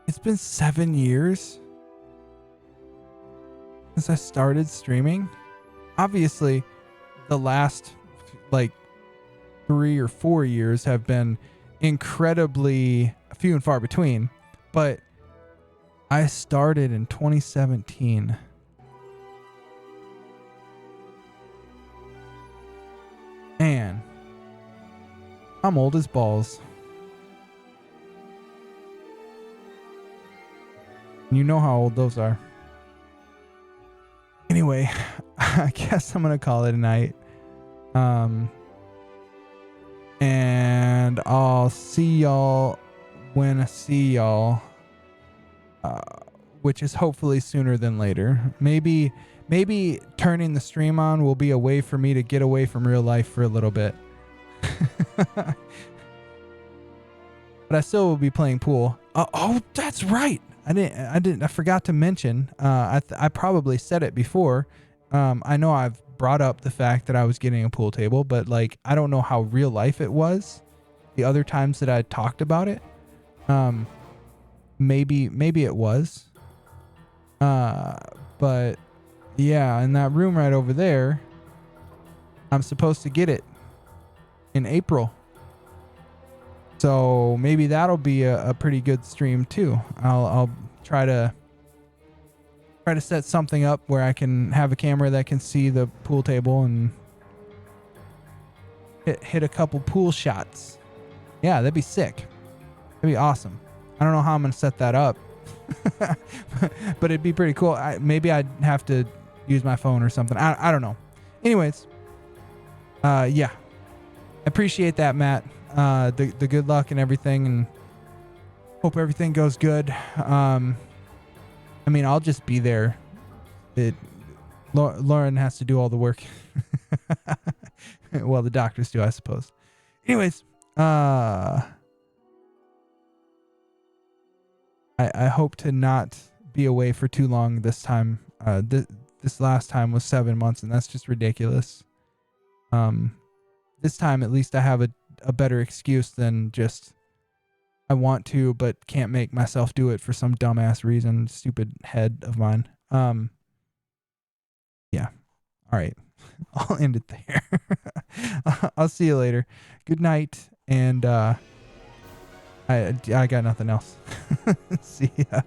It's been 7 years since I started streaming. Obviously, the last like 3 or 4 years have been incredibly few and far between, but I started in 2017. Man, I'm old as balls. You know how old those are. Anyway, I guess I'm gonna call it a night. And I'll see y'all when I see y'all, which is hopefully sooner than later. Maybe turning the stream on will be a way for me to get away from real life for a little bit. But I still will be playing pool. Oh, that's right. I forgot to mention, I probably said it before. I know I've brought up the fact that I was getting a pool table, but like, I don't know how real life it was the other times that I talked about it. Maybe it was. But yeah, in that room right over there, I'm supposed to get it in April. So maybe that'll be a pretty good stream too. I'll try to try to set something up where I can have a camera that can see the pool table and hit a couple pool shots. Yeah, that'd be sick. That'd be awesome. I don't know how I'm gonna set that up, but it'd be pretty cool. Maybe I'd have to use my phone or something. I don't know. Anyways, yeah, appreciate that, Matt. The good luck and everything, and hope everything goes good. I mean, I'll just be there. Lauren has to do all the work. Well, the doctors do, I suppose. Anyways, I hope to not be away for too long this time. This last time was 7 months, and that's just ridiculous. This time at least I have a better excuse than just I want to but can't make myself do it for some dumbass reason, stupid head of mine. Yeah. All right. I'll end it there. I'll see you later. Good night, and I got nothing else. See ya.